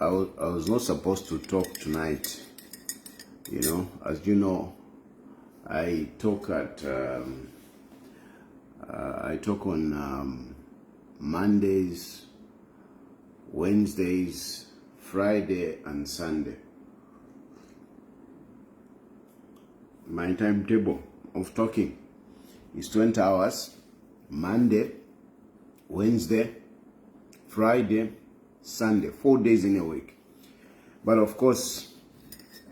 I was not supposed to talk tonight. You know, as you know, I talk on Mondays, Wednesdays, Friday, and Sunday. My timetable of talking is 20 hours, Monday, Wednesday, Friday, Sunday, 4 days in a week. But of course,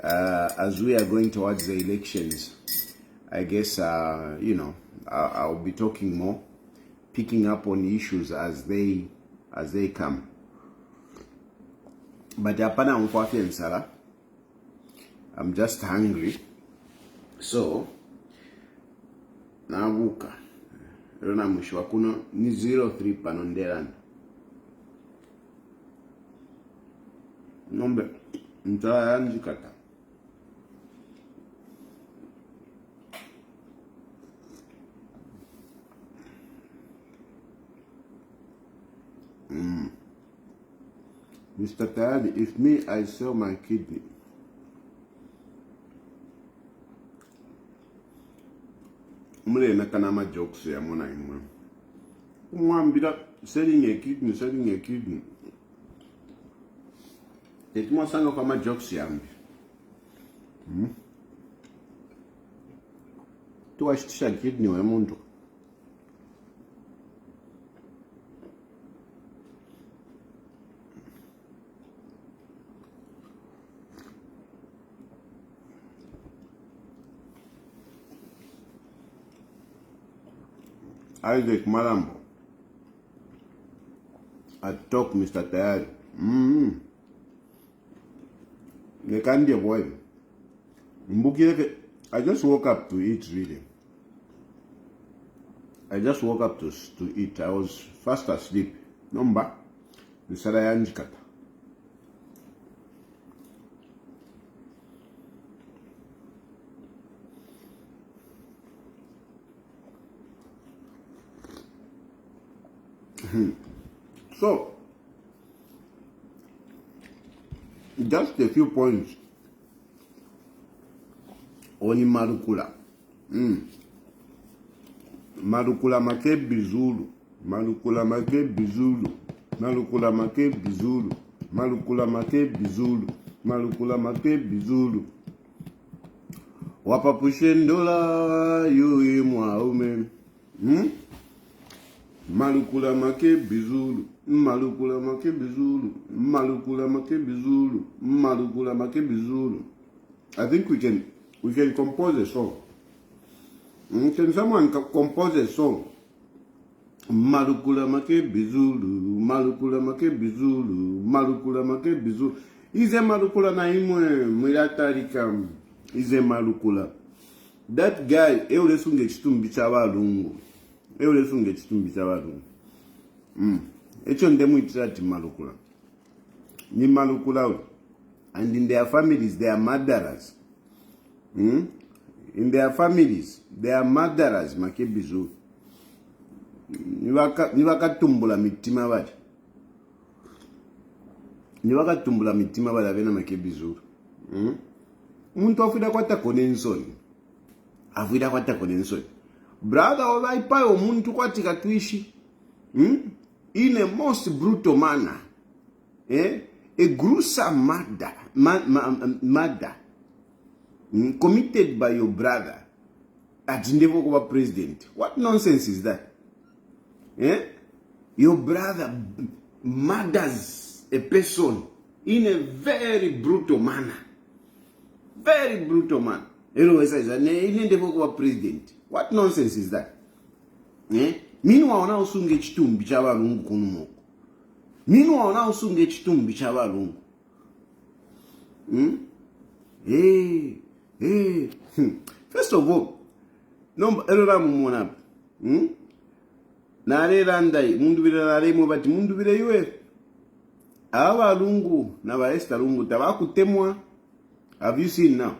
as we are going towards the elections, I guess, you know, I'll be talking more, picking up on issues as they come. But I'm just hungry. So, navuka. Rona mwisho kuno ni 03 panonderana. Nombe, ntayanjikata. Mr. Tayali, if me, I sell my kidney. Mule na kanama jokes ya mona imwe. Umwambira selling a kidney. Tekuma sanga kama jokes yambi. Tuwashitisha kidney wa muntu. Isaac Malambo. I talk Mr. Tayali. The candy boy. I just woke up to eat really. I just woke up to eat. I was fast asleep. Number. Nisarayanjikata. So, just a few points on Marukula. Marukula Makebi Zulu. Marukula Makebi Zulu. Marukula Makebi Zulu. Marukula Makebi Zulu. Marukula Makebi Zulu. Wapapushendola yui mwaume. Malukula Makebi Zulu, Malukula Makebi Zulu, Malukula Makebi Zulu, Malukula Makebi Zulu. I think we can compose a song. Can someone compose a song? Malukula Makebi Zulu, Malukula Makebi Zulu, Malukula Makebi Zulu. Ize Malukula na imwe mwilatarika. Ize Malukula. That guy, ewe sunge chitumbi chawa Lungu. Echo ndemu itirati Malukula. Ni Malukula. And in their families, they are murderers. In their families, they are murderers. Makebi Zulu. Niwakatumbula mitima bati. Niwakatumbula mitima bati avena Makebi Zulu. Muntu afuida kwata konensoni. Afuida kwata konensoni. Brother, olaipa omuntu kwatika tuishi. In a most brutal manner. A gruesome murder. Committed by your brother at Ndevoko president. What nonsense is that? Your brother murders a person in a very brutal manner. Very brutal manner. President. What nonsense is that? Meanwhile, now sunge chitumbi chaba lungu kunumo. Meanwhile, now sunge chitumbi chaba lungu. First of all, no erora mumona. Nare randai mundu bira nare mo bati mundu bira yue. Aba lungu na ba Esther lungu tabakutemwa. Have you seen now?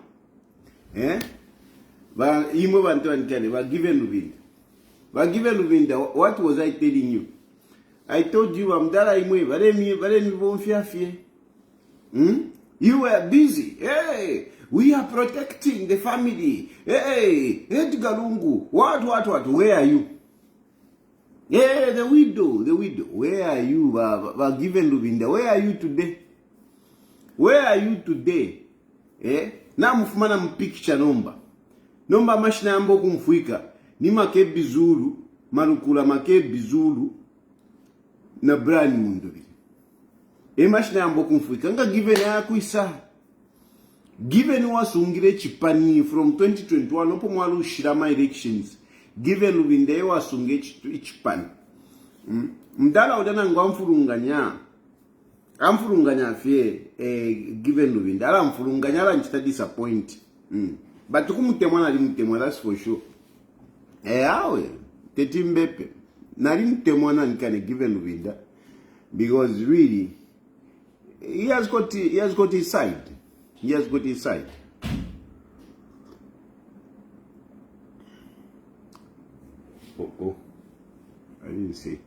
Ba imo bantu ankane ba given Luvinda. Ba given Luvinda. What was I telling you? I told you I'm dara imwe bare mi bonfiafie. You were busy. Hey, we are protecting the family. Hey, Edgar Lungu. What? Where are you? Yeah, the widow. Where are you? Given Lubinda. Where are you today? Na mfumana mpicture nomba mashina yambo kumfuika ni Makebi Zulu marukula Makebi Zulu na brand mundubili mashina yambo kumfuika nga given yakuisa given wasungire chipani from 2021 opo mwalu shirama elections given Lubinde wasunge chipani mdala udana amfurunganya fie given Lubinde ala amfurunganya ala nchita disappoint but kumutemwa nali mutemwa, that's for sure. Awe tetimbepe nali mutemwa na nikane given Lubinde because really he has got his side. Oh, I didn't say.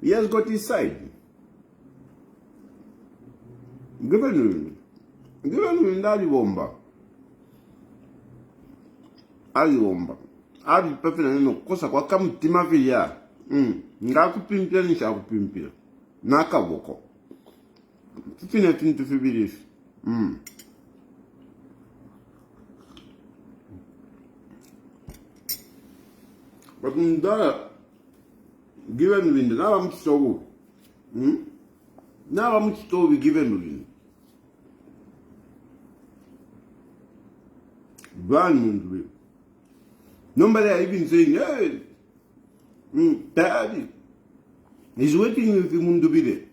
He has got his side. Given alibomba ali pepe na neno kosa kwa kamutima vya ngakupimpira nishakupimpira nakaboko fifine tintu fibirifi but mdala given Lubinde naba mchisobu naba mchisobu given Lubinde Brand nobody even saying, hey, Tayali is waiting with the Mundubile.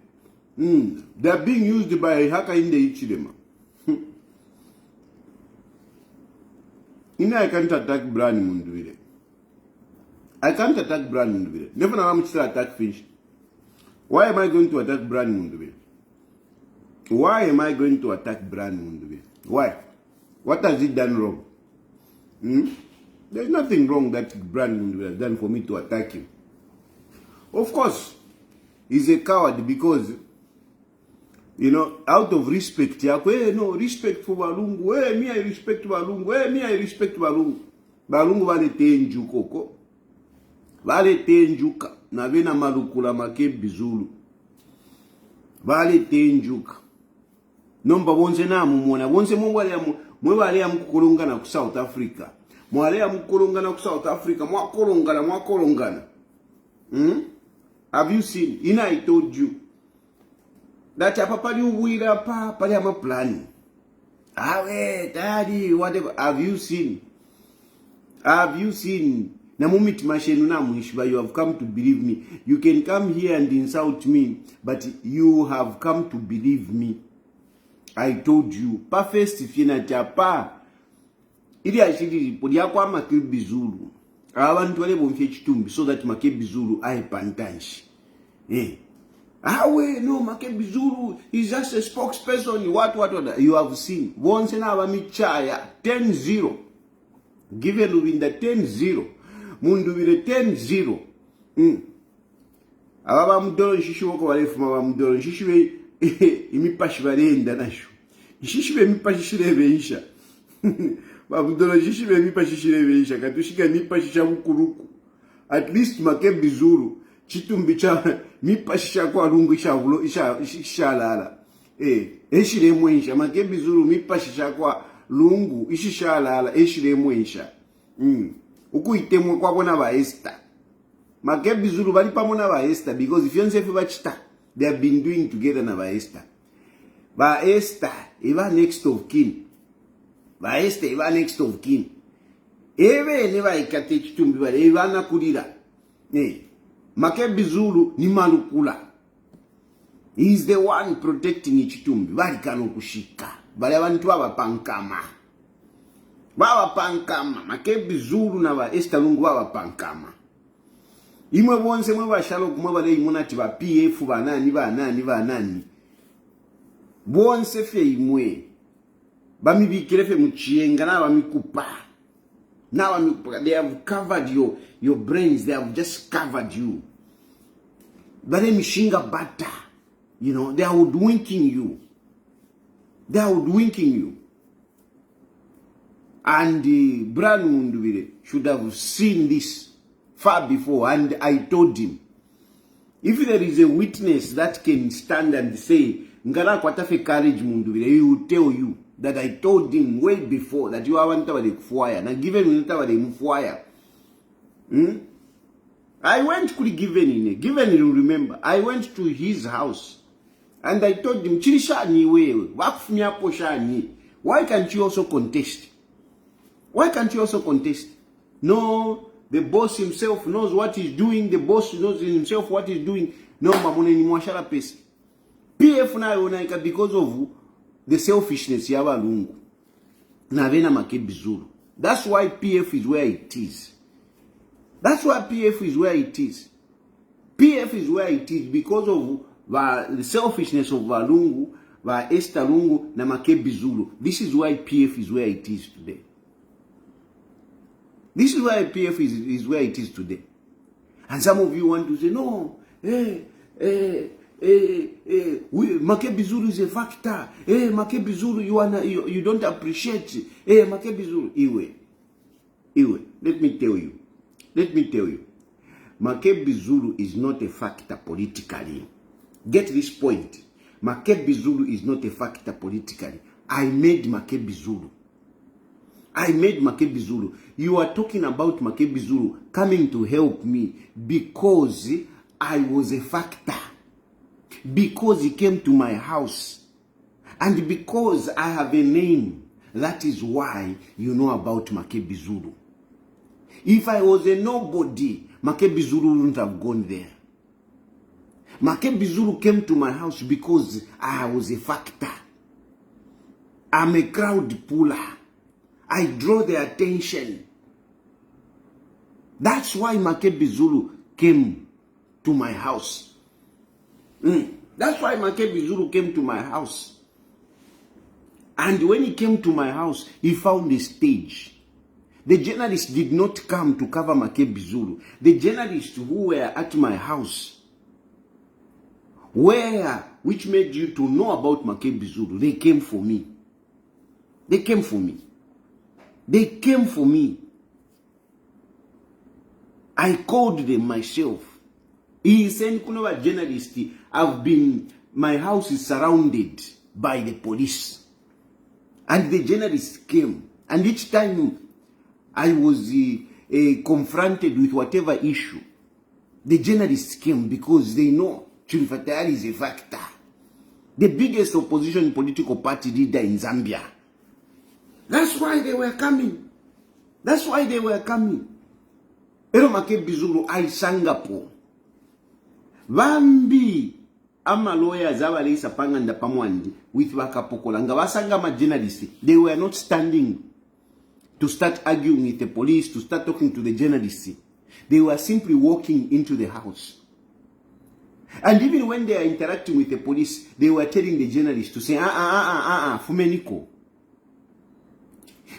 They are being used by Haka in the Ichidema. I can't attack Brand Mundubile. Never know how much to attack fish. Why am I going to attack Brand Mundubile? Why? What has it done wrong? There's nothing wrong that Brand has done for me to attack him. Of course, he's a coward because, out of respect, no respect for Balungu, me I respect Balungu, Balungu vale tenju koko, vale tenjuka, na vena marukula Makebi Zulu, vale tenjuka. Nomba bonse na mumona, bonse mwale ya mkukulungana ku South Africa. Mwale ya mkukulungana ku South Africa, mwakolongana. Have you seen? I told you that papa you will pali ama plan. Daddy, whatever. Have you seen? Na mumit mashenu na mwishiba, you have come to believe me. You can come here and insult me, but you have come to believe me. I told you. Pa first fina chapa. Ili ashiri podi yakwa Makebi Zulu. Abantu wale bomfye chitumbi so that Makebi Zulu aye pantanshi. No, Makebi Zulu is just a spokesperson. What? You have seen. Once na abamichaya 10-0. Given Lubinde 10-0. Mundubile 10-0. Ababa mudolo shishu wako walefu maba mudolo shishu imipashi barenda nasho. Shishibe mipashi shirebeisha. Babudolo shishibe mipashi shirebeisha. Katushika mipashi shabukuruku. At least Makebi Zulu chitumbi cha mipashi shakwa Lungu ishalala. Eshire mwencha. Makebi Zulu mipashi shakwa Lungu ishalala. Eshire mwencha. Ukuitemwe kwa bona ba Esther. Makebi Zulu bali pamona ba Esther because if you say bachita, they have been doing together na ba Esther. Ba Esther eva next of kin. Eve neva ikate chitumbi bale eva na kulira. Makebi Zulu ni malukula. He is the one protecting chitumbi. Bali kano kushika. Bale abantu abapankama. Makebi Zulu na ba Esther Lungu abapankama. Imwe bonse mwe bashalo kumwe bale imunati ba PF banani. Bonse fe imwe. Bamibikirefe muchienga na bamikupa. They have covered your brains. They have just covered you. Bale mishinga bata. You know, they are hoodwinking you. They are hoodwinking you. And Brian Mundubire should have seen this far before. And I told him, if there is a witness that can stand and say, Ngara kwatafe courage Mundubire, he will tell you that I told him way before that you are one tower fire. Now given me tower fire. I went to given you remember. I went to his house and I told him, why can't you also contest? Why can't you also contest? No, the boss himself knows what he's doing. The boss knows himself what he's doing. No, mamone ni mwashara pesi. PF na yonaika because of the selfishness ya Lungu. Na vena Makebi Zulu. That's why PF is where it is. That's why PF is where it is. PF is where it is because of the selfishness of Lungu, Esther Lungu, na Makebi Zulu. This is why PF is where it is today. This is why PF is where it is today. And some of you want to say, no, Makebi Zulu is a factor. Makebi Zulu, you don't appreciate. Makebi Zulu. Iwe, let me tell you. Makebi Zulu is not a factor politically. Get this point. Makebi Zulu is not a factor politically. I made Makebi Zulu. You are talking about Makebi Zulu coming to help me because I was a factor. Because he came to my house. And because I have a name. That is why you know about Makebi Zulu. If I was a nobody, Makebi Zulu wouldn't have gone there. Makebi Zulu came to my house because I was a factor. I'm a crowd puller. I draw the attention. That's why Makebi Zulu came to my house. That's why Makebi Zulu came to my house. And when he came to my house, he found a stage. The journalists did not come to cover Makebi Zulu. The journalists who were at my house, which made you to know about Makebi Zulu, they came for me. They came for me. I called them myself. He said, Kunova journalist, my house is surrounded by the police. And the journalists came. And each time I was confronted with whatever issue, the journalists came because they know Chilufya Tayali is a factor. The biggest opposition political party leader in Zambia. That's why they were coming. Ero Makebi Zulu aisangapo. Vambi ama lawyers abalisa panganda pamwandi with wakapokola nga basanga ma journalists. They were not standing to start arguing with the police, to start talking to the journalists. They were simply walking into the house. And even when they are interacting with the police, they were telling the journalists to say, Fumeniko.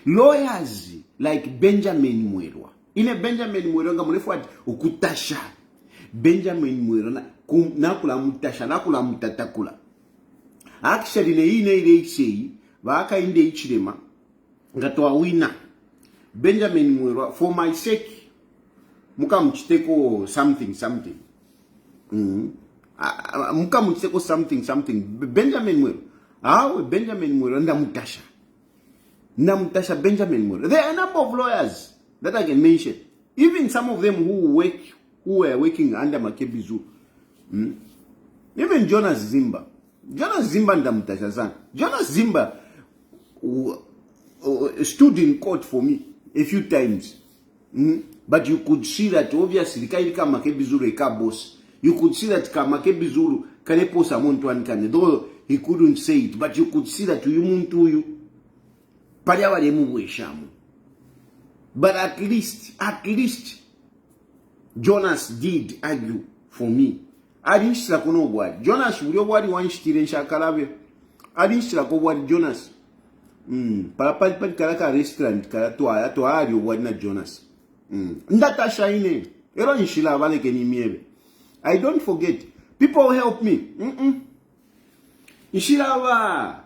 Lawyers like Benjamin Mwerwa. In a Benjamin Mwerwa, ngamulefuat ukutasha. Benjamin Mwerwa nakula mutasha, nakula mutatakula. Actually, ne ile sei, waka inde ichilema, ngatoa wina. Benjamin Mwerwa, for my sake, muka mchiteko something. Muka mchiteko something. Benjamin Mwerwa. Benjamin Mwerwa ndamutasha. Namutasha Benjamin Mwerwa. There are a number of lawyers that I can mention. Even some of them who were working under Makebi Zulu. Even Jonas Zimba. Ndamutasha sana. Jonas Zimba stood in court for me a few times. But you could see that obviously kailika Makebi Zulu eka boss. You could see that Makebi Zulu kanepo samuntu ankane. Though he couldn't say it, but you could see that you. But at least Jonas did argue for me. I didn't say no Jonas will wadi one still shakalabe. I didn't say Jonas. Parapan karaka restaurant karatua to argue what not Jonas. Ndata shine. Eron shila vale keni miebe. I don't forget. People help me. Ishilava,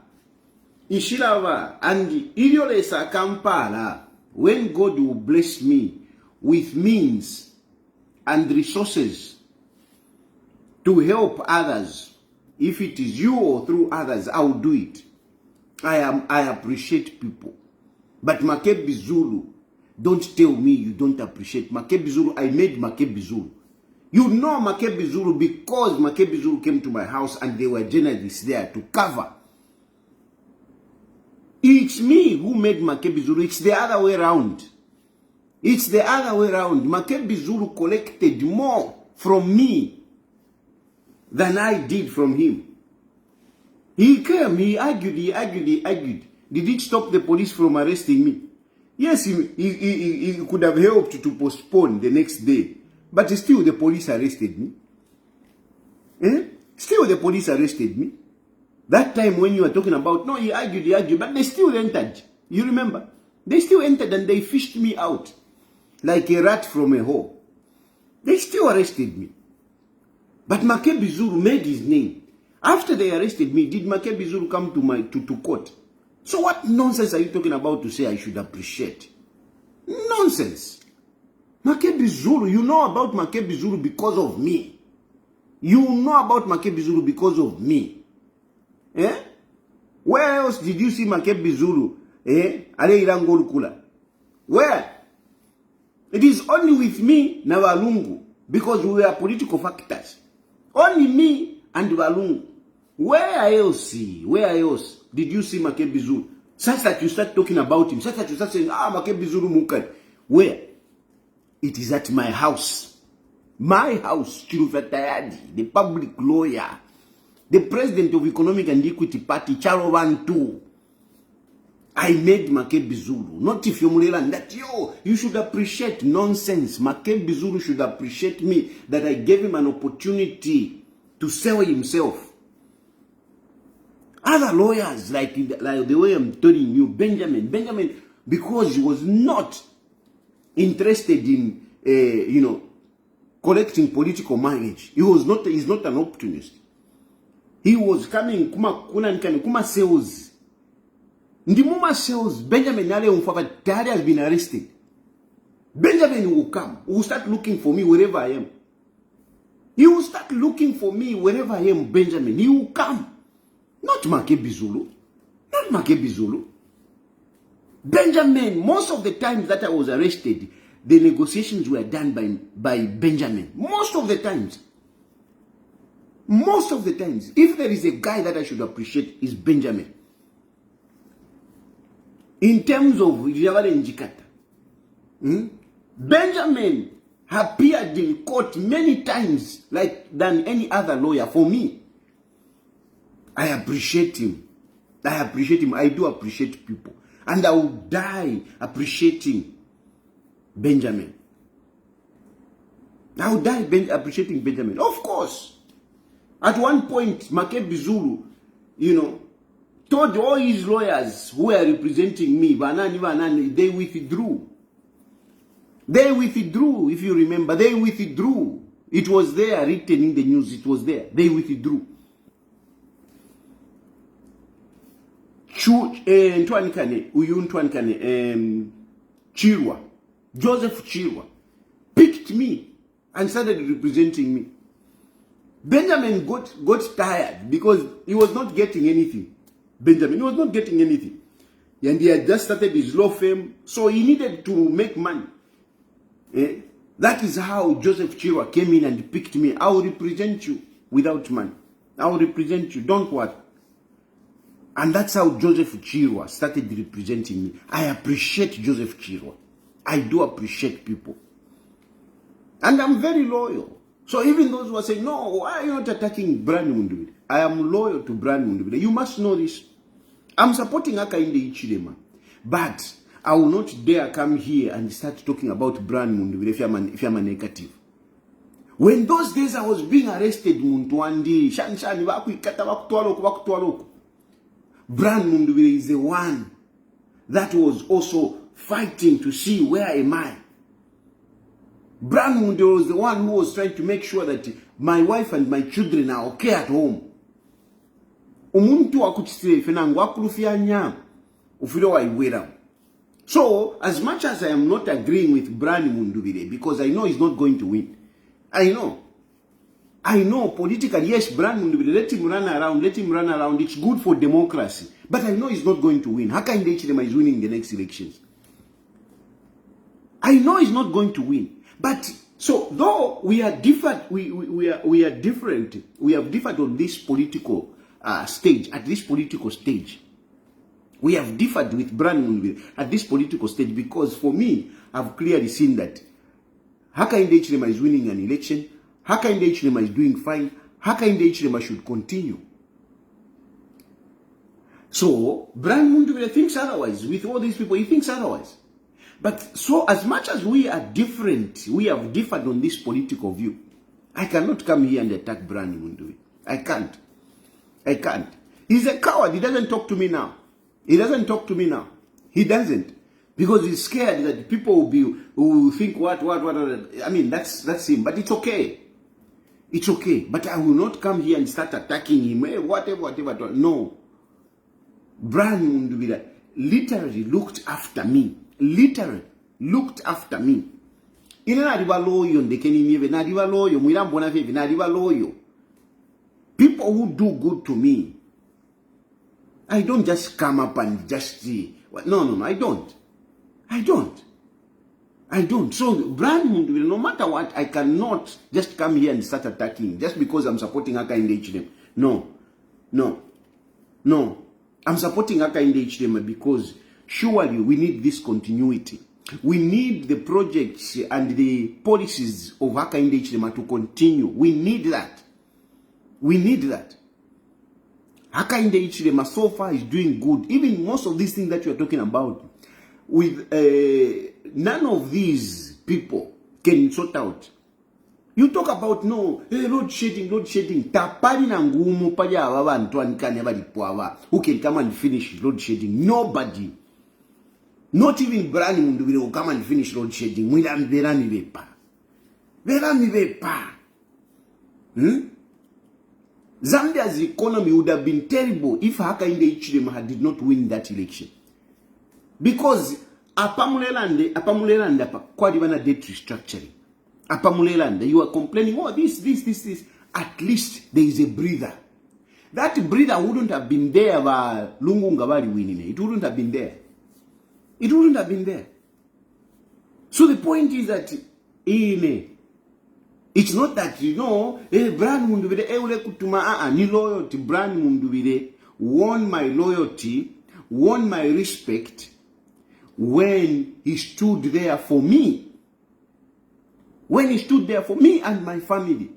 and Iliolesa Kampala, when God will bless me with means and resources to help others, if it is you or through others, I will do it. I appreciate people. But Makebi Zulu, don't tell me you don't appreciate Makebi Zulu. I made Makebi Zulu. You know Makebi Zulu because Makebi Zulu came to my house and there were journalists there to cover. It's me who made Makebi Zulu. It's the other way around. It's the other way around. Makebi Zulu collected more from me than I did from him. He came, he argued. Did it stop the police from arresting me? Yes, he could have helped to postpone the next day. But still the police arrested me. Still the police arrested me. That time when you were talking about, no, he argued, but they still entered. You remember? They still entered and they fished me out like a rat from a hole. They still arrested me. But Makebi Zulu made his name. After they arrested me, did Makebi Zulu come to court? So what nonsense are you talking about to say I should appreciate? Nonsense. Makebi Zulu, you know about Makebi Zulu because of me. You know about Makebi Zulu because of me. Where else did you see Makebi Zulu? Where? It is only with me na Lungu because we are political factors. Only me and Lungu. Where else did you see Makebi Zulu? Such that you start talking about him, such that you start saying, Makebi Zulu Mukan. Where? It is at my house. My house, Chilufya Tayali, the public lawyer, the president of Economic and Equity Party, Charovan too. I made Makebi Zulu. Not if you're that, you should appreciate nonsense. Makebi Zulu should appreciate me that I gave him an opportunity to sell himself. Other lawyers, like the way I'm telling you, Benjamin, because he was not interested in, collecting political mileage. He's not an opportunist. He was coming, kuma sales. Ndimuma sales, Benjamin Nale Umfava has been arrested. Benjamin will come. He will start looking for me wherever I am. He will start looking for me wherever I am, Benjamin. He will come. Not Makebi Zulu. Not Makebi Zulu. Benjamin, most of the times that I was arrested, the negotiations were done by Benjamin. Most of the times. Most of the times. If there is a guy that I should appreciate, is Benjamin. In terms of Javale Njikata, Benjamin appeared in court many times than any other lawyer for me. I appreciate him. I do appreciate people. And I will die appreciating Benjamin. I will die appreciating Benjamin. Of course. At one point, Makebi Zulu, told all his lawyers who were representing me, they withdrew. They withdrew, if you remember. They withdrew. It was there, written in the news. It was there. They withdrew. Joseph Chirwa picked me and started representing me. Benjamin got tired because he was not getting anything. Benjamin was not getting anything. And he had just started his law firm, so he needed to make money. That is how Joseph Chirwa came in and picked me. I will represent you without money. I will represent you, don't worry. And that's how Joseph Chirwa started representing me. I appreciate Joseph Chirwa. I do appreciate people. And I'm very loyal. So even those who are saying, no, why are you not attacking Brian Mundubile? I am loyal to Brian Mundubile. You must know this. I'm supporting Hakainde Hichilema. But I will not dare come here and start talking about Brian Mundubile if I'm a negative. When those days I was being arrested, Muntwandi, Shanshani, Wakutwaloko, Brian Mundubile is the one that was also fighting to see where am I. Brian Mundubile was the one who was trying to make sure that my wife and my children are okay at home. Umuntu akuchitire ife nangu akulufya nya. Ufiro wa iwera. So, as much as I am not agreeing with Brian Mundubire, because I know he's not going to win. I know politically, yes, Brian Mundubire, let him run around. It's good for democracy. But I know he's not going to win. Hakainde Hichilema is winning the next elections. I know he's not going to win. But, so, though we are different, we are different. We have differed on this political stage, at this political stage. We have differed with Brian Mundubire at this political stage because for me, I've clearly seen that Hakainde Hichilema is winning an election. Hakainde Hichilema is doing fine. Hakainde Hichilema should continue. So, Brian Mundubire thinks otherwise. With all these people, he thinks otherwise. But so, as much as we are different, we have differed on this political view. I cannot come here and attack Brian Mundubire. I can't. He's a coward. He doesn't talk to me now. He doesn't. Because he's scared that people will think what. I mean, that's him. But it's okay. It's okay. But I will not come here and start attacking him. Whatever. No. Brian Mundubire literally looked after me. Ina nadiba loyo ndekeni mieve, nadiba loyo, mwilambona fevi, nadiba loyo. People who do good to me, I don't just come up and just see. No, I don't. So, Brian Mundubire, no matter what, I cannot just come here and start attacking just because I'm supporting Hakainde Hichilema. No. I'm supporting Hakainde Hichilema because surely we need this continuity. We need the projects and the policies of Hakainde Hichilema to continue. We need that. Hakainde Hichilema so far is doing good. Even most of these things that you are talking about, with none of these people can sort out. You talk about load shedding. Tapari na ngumu paja awawa antuanikane balipoawa. Who can come and finish load shedding? Nobody. Not even Brian Mundubire will come and finish load shedding. Verami vepa. Zambia's economy would have been terrible if Hakainde Hichilema did not win that election. Because apamulelande kwa divana debt restructuring. Apamulelande, you are complaining, this. At least there is a breather. That breather wouldn't have been there by Lungu ngabali winning. It wouldn't have been there. So the point is that it's not that, Brian Mundubire, ni loyalty. Brian Mundubire won my loyalty, won my respect when he stood there for me. When he stood there for me and my family.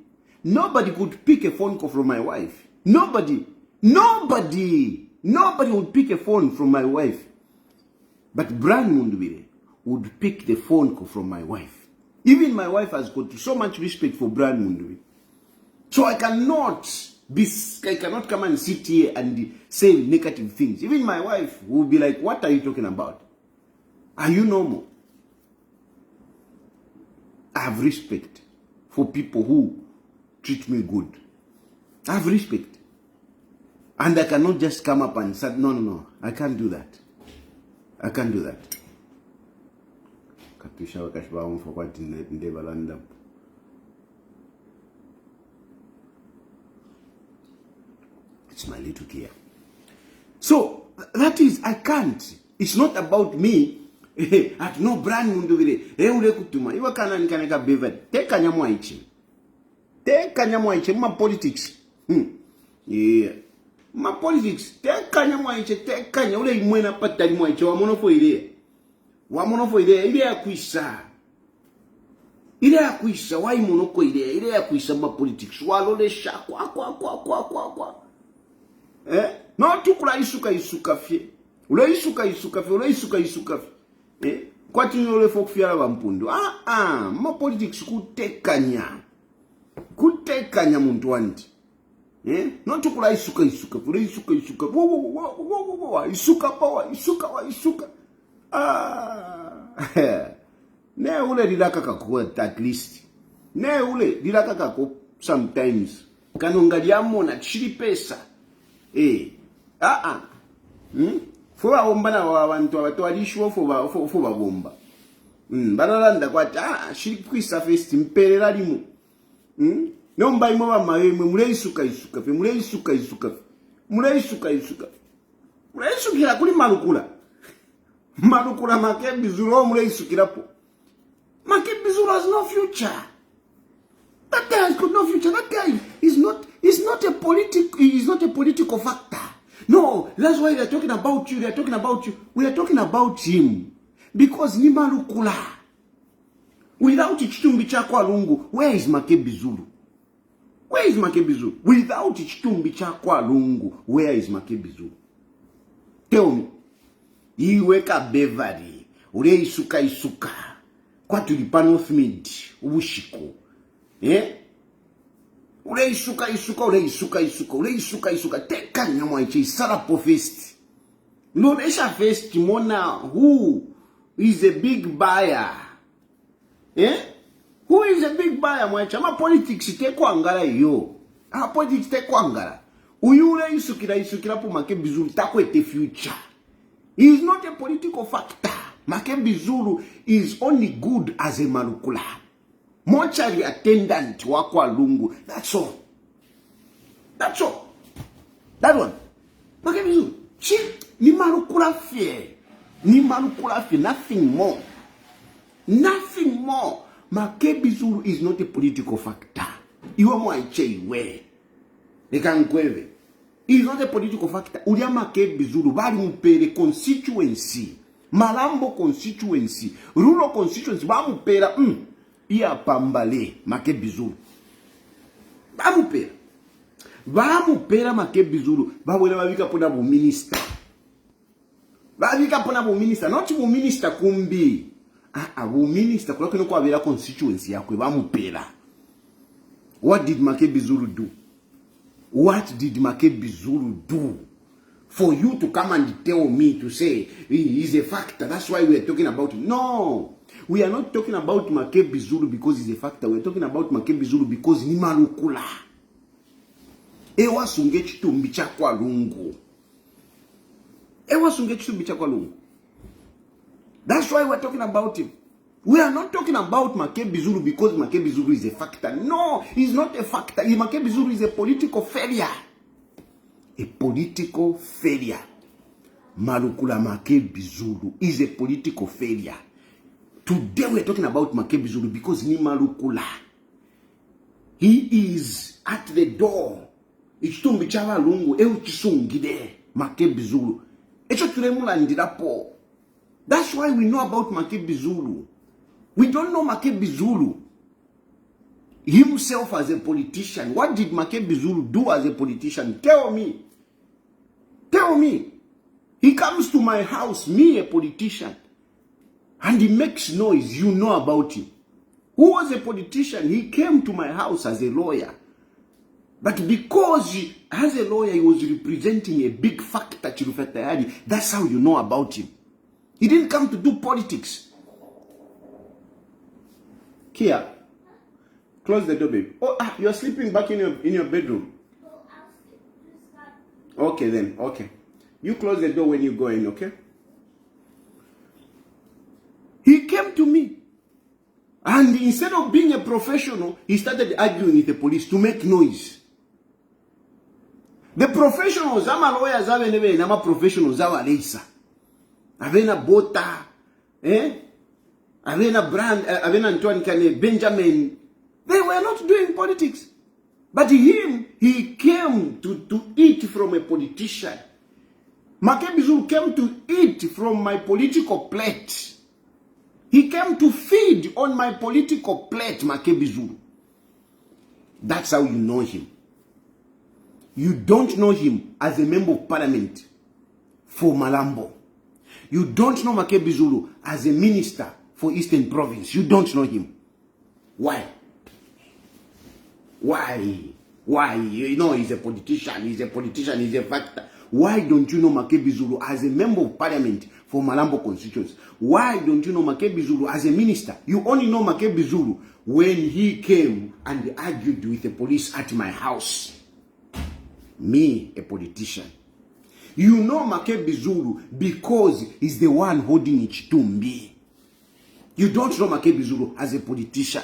Nobody could pick a phone call from my wife. Nobody would pick a phone from my wife. But Brian Mundubire would pick the phone call from my wife. Even my wife has got so much respect for Brian Mundubire. So I cannot come and sit here and say negative things. Even my wife will be like, what are you talking about? Are you normal? I have respect for people who treat me good. I have respect. And I cannot just come up and say, no, I can't do that. It's my little gear. So, that is, I can't. It's not about me. At no Brian Mundubire. Ule kutuma. Iwa kana nikaneka bevet. Teka nyamwaiche. Ma politics. Yeah. Ma politics. Teka nyamwaiche. Ule imwena patali mwaiche. Wamonofo ile. Ile ya kuisa. Wa imonoko ile. Ile ya kuisa ma politics. Walolesha. Kwa. No tukula isuka fye. Ule isuka fye. Kwa tinyole fok fiala bampundu. Ma politics kutekanya muntu wanti. No tukula isuka. Isuka. Ne ule dilaka kako at least. Ne ule dilaka kako sometimes. Kanonga diamo na chili pesa. Fo awombana abantu abatwalishwa fo bagomba. Banalanda kwati shiri kwisa fest mperera limu. Nomba imo bamahemwe muleisuka isuka fe muleisuka isuka. Muleisukira kuli malukula. Malukula Makebi Zulu muleisukirapo. Makebi Zulu has no future. That guy has got no future. That guy is not a political factor. No, that's why they're talking about you. They're talking about you. We are talking about him. Because ni malukula. Without Chitumbi Chakwa Lungu, where is Makebi Zulu? Where is Makebi Zulu? Without Chitumbi Chakwa Lungu, where is Makebi Zulu? Tell me. Iweka Beverly, ule isuka. Kwa tulipano Smith, ubushiko. Ule isuka. Teka nyamwa ichi, sarapo fest. Lonesha fest, mona, who is a big buyer? Who is a big buyer, mwacha? Ma politics tekwa angara yo. Politics tekwa angara. Uyule isukira po Makebi Zulu, takwete future. He is not a political factor. Makebi Zulu is only good as a malukula. Mortuary attendant wakwa Lungu. That's all. That one. Makebi Zulu. Ni malukula fe. Nothing more. Makebi Zulu is not a political factor. Iwe mwache iwe. Nekankweve. He is not a political factor. Ulia Makebi Zulu bali mpere constituency. Malambo constituency. Rural constituency. Bamupera. Iya pambale Makebi Zulu. Bamupera Makebi Zulu. Bawela babika pona bu minister. Not bu minister kumbi. Bu minister kwa kino kwa bila constituency yakwe bamupera. What did Makebi Zulu do? What did Makebi Zulu do for you to come and tell me to say he is a factor? That's why we are talking about him. No, we are not talking about Makebi Zulu because he's a factor. We are talking about Makebi Zulu because ni malukula. Ewa sunge chitumbi chakwa Lungu. That's why we are talking about him. We are not talking about Makebi Zulu because Makebi Zulu is a factor. No, he's not a factor. Makebi Zulu is a political failure. Malukula Makebi Zulu is a political failure. Today we are talking about Makebi Zulu because ni malukula. He is at the door. Ichitumbi chawa Lungu euchisungide Makebi Zulu. Echo tulemula ndirapo. That's why we know about Makebi Zulu. We don't know Makebi Zulu himself as a politician. What did Makebi Zulu do as a politician? Tell me. He comes to my house, me a politician, and he makes noise. You know about him. Who was a politician? He came to my house as a lawyer. But because as a lawyer, he was representing a big factor, Chilufya Tayali. That's how you know about him. He didn't come to do politics. Kia, close the door, baby. Oh, you're sleeping back in your bedroom. Okay then, okay. You close the door when you go in, okay? He came to me. And instead of being a professional, he started arguing with the police to make noise. The professionals, I'm a lawyer, I'm a professional, I'm a leisa. Avena Bota, Avena Brand, Avena Antoine Kane, Benjamin. They were not doing politics. But he came to eat from a politician. Makebi Zulu came to eat from my political plate. He came to feed on my political plate, Makebi Zulu. That's how you know him. You don't know him as a member of parliament for Malambo. You don't know Makebi Zulu as a minister for Eastern Province. You don't know him. Why? You know he's a politician, he's a factor. Why don't you know Makebi Zulu as a member of parliament for Malambo constituency? Why don't you know Makebi Zulu as a minister? You only know Makebi Zulu when he came and argued with the police at my house. me, a politician. You know Makebi Zulu because he's the one holding it to me. You don't know Makebi Zulu as a politician.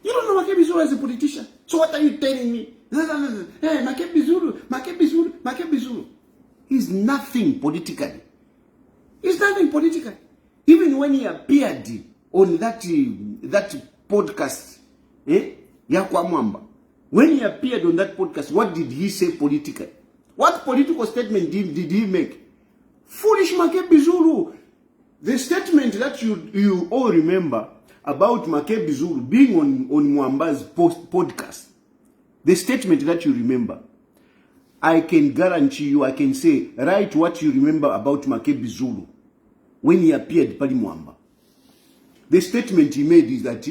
You don't know Makebi Zulu as a politician. So what are you telling me? Hey, Makebi Zulu, Makebi Zulu, Makebi Zulu. He's nothing politically. He's nothing politically. Even when he appeared on that podcast, Yakwa Mwamba, when he appeared on that podcast, what did he say politically? What political statement did he make? Foolish Makebi Zulu. The statement that you all remember about Makebi Zulu being on Mwamba's podcast, the statement that you remember, I can guarantee you, I can say, write what you remember about Makebi Zulu when he appeared Pali Mwamba. The statement he made is that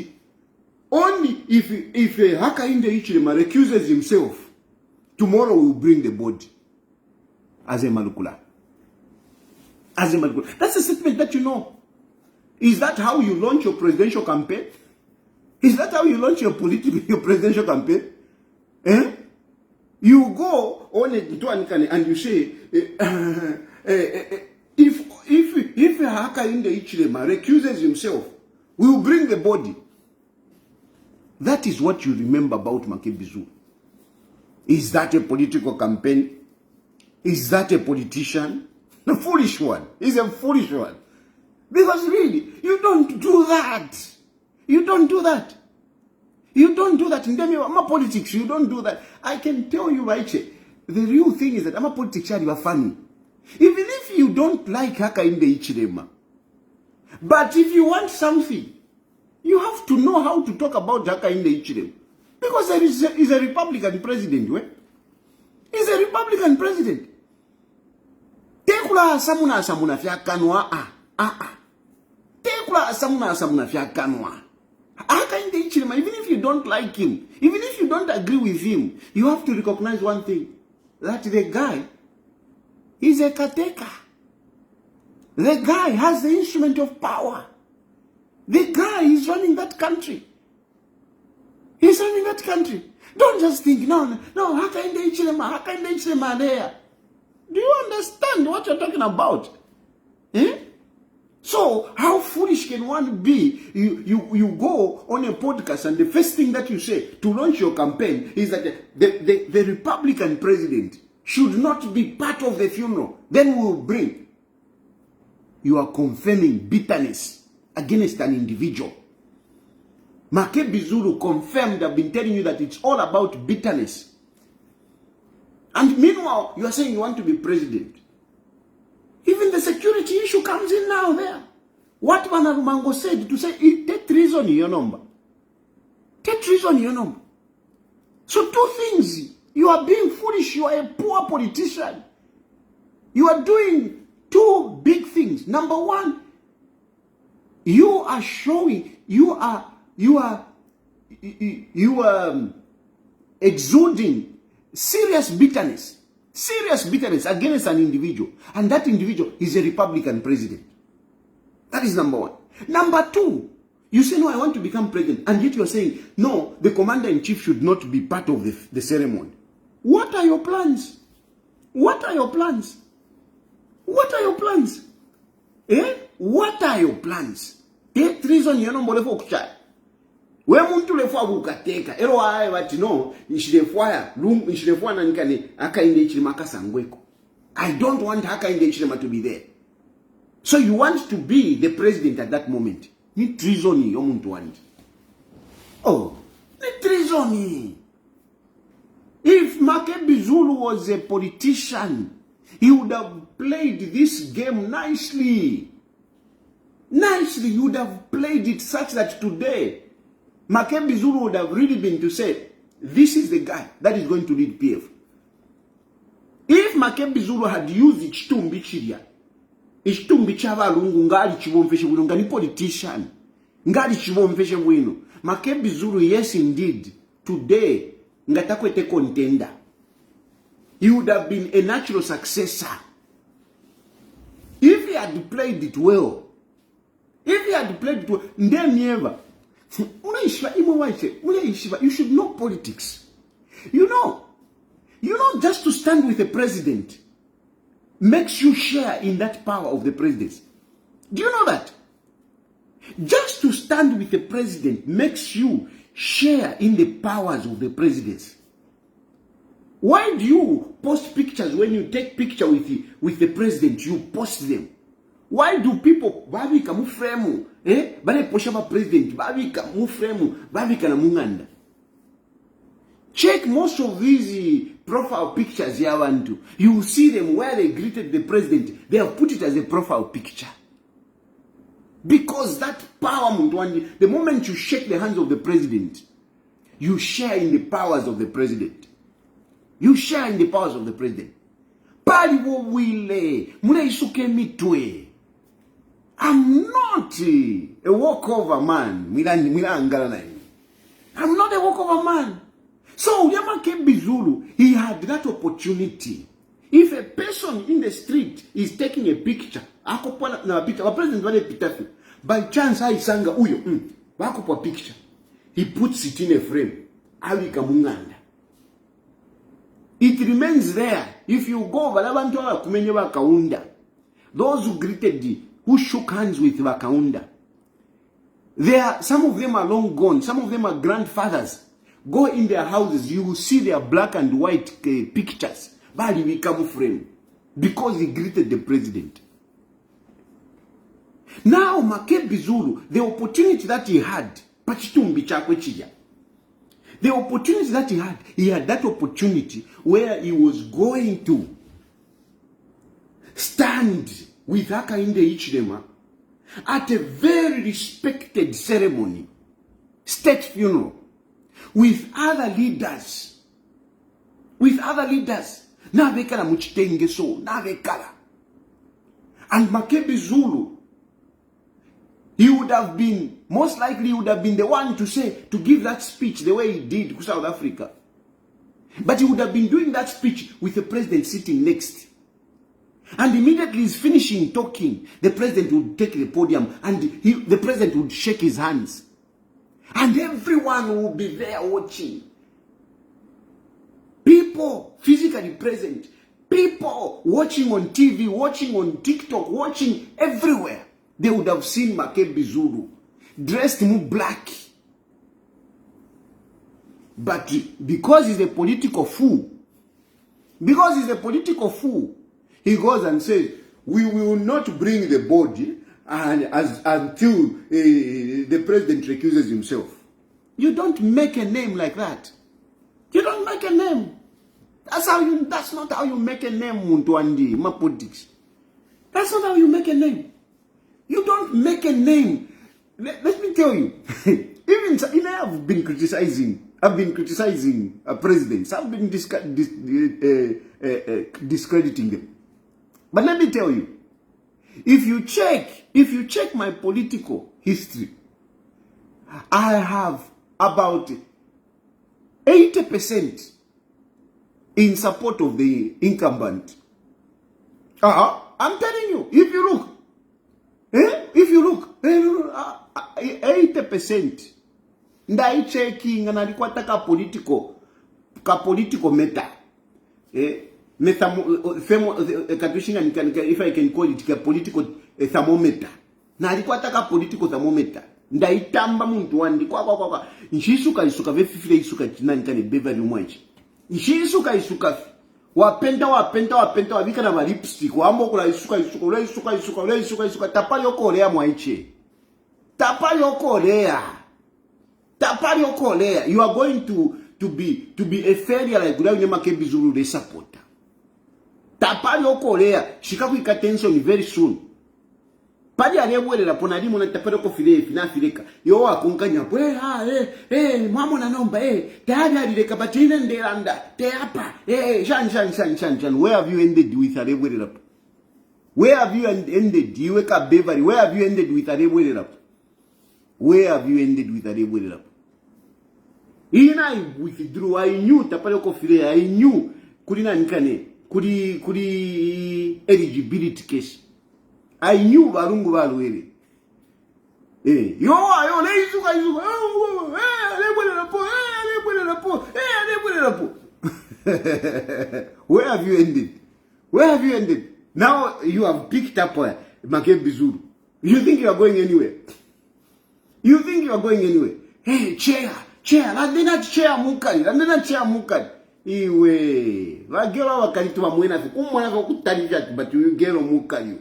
only if Hakainde Hichilema recuses himself, tomorrow we will bring the body as a Malukula. As a Malukula. That's a statement that you know. Is that how you launch your presidential campaign? Is that how you launch your presidential campaign? You go on and you say, if Hakainde Hichilema recuses himself, we will bring the body. That is what you remember about Makebi Zulu. Is that a political campaign? Is that a politician? A foolish one. He's a foolish one. Because really, you don't do that. You don't do that. You don't do that. In my politics, you don't do that. I can tell you, right, the real thing is that I'm a politician, you are funny. Even if you don't like Hakainde Hichilema, but if you want something, you have to know how to talk about Hakainde Hichilema. Because he's a Republican president, right? He's a Republican president. Tekula samuna fya kanwa Tekula samuna fya kanwa. Hakainde Hichilema, even if you don't like him, even if you don't agree with him, you have to recognize one thing, that the guy is a caretaker. The guy has the instrument of power. The guy is running that country. He's running that country. Don't just think, no, Hakainde Hichilema there. Do you understand what you're talking about? So, how foolish can one be? You go on a podcast and the first thing that you say to launch your campaign is that the Republican president should not be part of the funeral. Then we will bring. You are confirming bitterness against an individual. Makebi Zulu confirmed, I've been telling you that it's all about bitterness. And meanwhile, you are saying you want to be president. Even the security issue comes in now there. What Manarumango said to say, take treason in your number. Take treason in your number. So two things. You are being foolish. You are a poor politician. You are doing two big things. Number one, you are showing, you are exuding serious bitterness against an individual, and that individual is a Republican president. That is number one. Number two, you say, no, I want to become president, and yet you are saying, no, the commander-in-chief should not be part of the ceremony. What are your plans? What are your plans? What are your plans? What are your plans? Take treason, you know, mbolefu kuchai. We muntu lefu abukateka. Ero ae wati no, nishilefuaya, Lungu, nishilefuaya na nikane, Hakainde Hichilema kasangweko. I don't want Hakainde Hichilema to be there. So you want to be the president at that moment. Ni treasoni, yo muntu want. Oh, ni treasoni. If Makebi Zulu was a politician, he would have played this game nicely. Nicely, he would have played it such that today, Makebi Zulu would have really been to say, this is the guy that is going to lead PF. If Makebi Zulu had used Ichitumbi Chiria, Ichitumbi Chava Lungu, Ngali Chibomfeshe Wino, Ngani politician, Ngali Chibomfeshe Wino, Makebi Zulu, yes indeed, today, Ngatakwete contender. He would have been a natural successor. If he had played it well, then never. You should know politics. You You know, just to stand with the president makes you share in that power of the presidency. Do you know that? Just to stand with the president makes you share in the powers of the presidency. Why do you post pictures when you take picture with the president? You post them. Why do people babika mu frame? Bale posha ba president babika mu frame babika na munganda. Check most of these profile pictures here want to. You will see them where they greeted the president. They have put it as a profile picture. Because that power, the moment you shake the hands of the president, you share in the powers of the president. You share in the powers of the president. I'm not a walkover man. I'm not a walkover man. So Makebi Zulu, he had that opportunity. If a person in the street is taking a picture, by chance I sanga uyo, a picture, he puts it in a frame. It remains there. If you go, those who greeted, who shook hands with Wakaunda, some of them are long gone, some of them are grandfathers. Go in their houses, you will see their black and white pictures. Bali become frame because he greeted the president. Now Makebi Zulu, the opportunity that he had, the opportunity that he had that opportunity where he was going to stand with Hakainde Hichilema at a very respected ceremony, state funeral, with other leaders. Navekala muchitenge so, navekala. And Makebi Zulu, he would have been, most likely he would have been the one to give that speech the way he did to South Africa. But he would have been doing that speech with the president sitting next. And immediately he's finishing talking, the president would take the podium and the president would shake his hands. And everyone will be there watching. People physically present. People watching on TV, watching on TikTok, watching everywhere. They would have seen Makebi Zulu dressed in black. But because he's a political fool, he goes and says, we will not bring the body until the president recuses himself. You don't make a name like that. You don't make a name. That's not how you make a name, Muntwandi, my politics. That's not how you make a name. You don't make a name. Let me tell you, even I've been criticizing presidents. I've been discrediting them. But let me tell you, if you check my political history, I have about 80% in support of the incumbent. I'm telling you, if you look, 80%. Ndai checking and alikwata ka political meta. If I can call it a political thermometer. Na alikwata ka political thermometer. Ndai tamba muntu wandi kwa. Nshisuka vefifile isuka chinani kane beverly mwachi. Nshisuka. Wapenta wabika na lipstick. Wambo kula isuka. Tapali okolea mwaiche. You are going to be a failure like Makebi Zulu the supporter. Tapali okolea. Shikaku ika tension very soon. Padi aliyewele la pona limu na tapelo ko fileka. Yo wakunkanya mamo na nomba tayari alileka batine ndelanda te hapa shan. Where have you ended with aliyewele la? Where have you ended? You wake up Beverly. Where have you ended with aliyewele la? Where have you ended with aliyewele la? I withdrew. I knew tapelo ko fileka. I knew kulina nikane kuri eligibility case. I knew Lungu Valwele. Where have you ended? Where have you ended? Now you have picked up Makebi Zulu. You think you are going anywhere? You think you are going anywhere? Hey, chair, landena chair mukali. Iwe, vagero wakalitu wa mwena kumwana kutalivya but you gero mukali.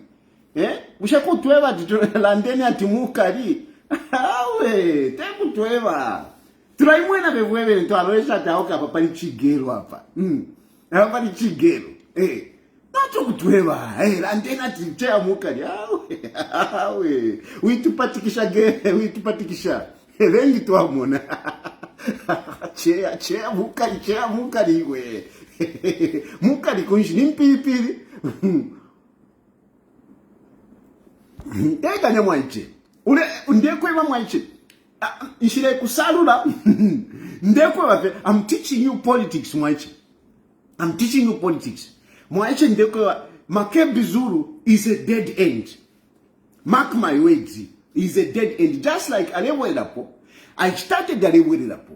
Ushakutweva landeni ati mukali. Awe, tekutweva. Turaimwena bevweve nto aloesha taoka papa ni chigero hapa. Hapa ni chigero. Nacho kutweva. Landeni ati chair mukali. Awe. Witupatikisha. Vengi tuamona. Chea mukali iwe. Mukali kunshi ni mpilipili. Tega nyamwaiche. Ule ndekweva mwaiche. Ishire kusalula. Ndekweva. I'm teaching you politics mwaiche. I'm teaching you politics. Mwaiche ndekweva. Makebi Zulu is a dead end. Mark my words. Is a dead end. Just like Alewelapo. I started Alewelapo.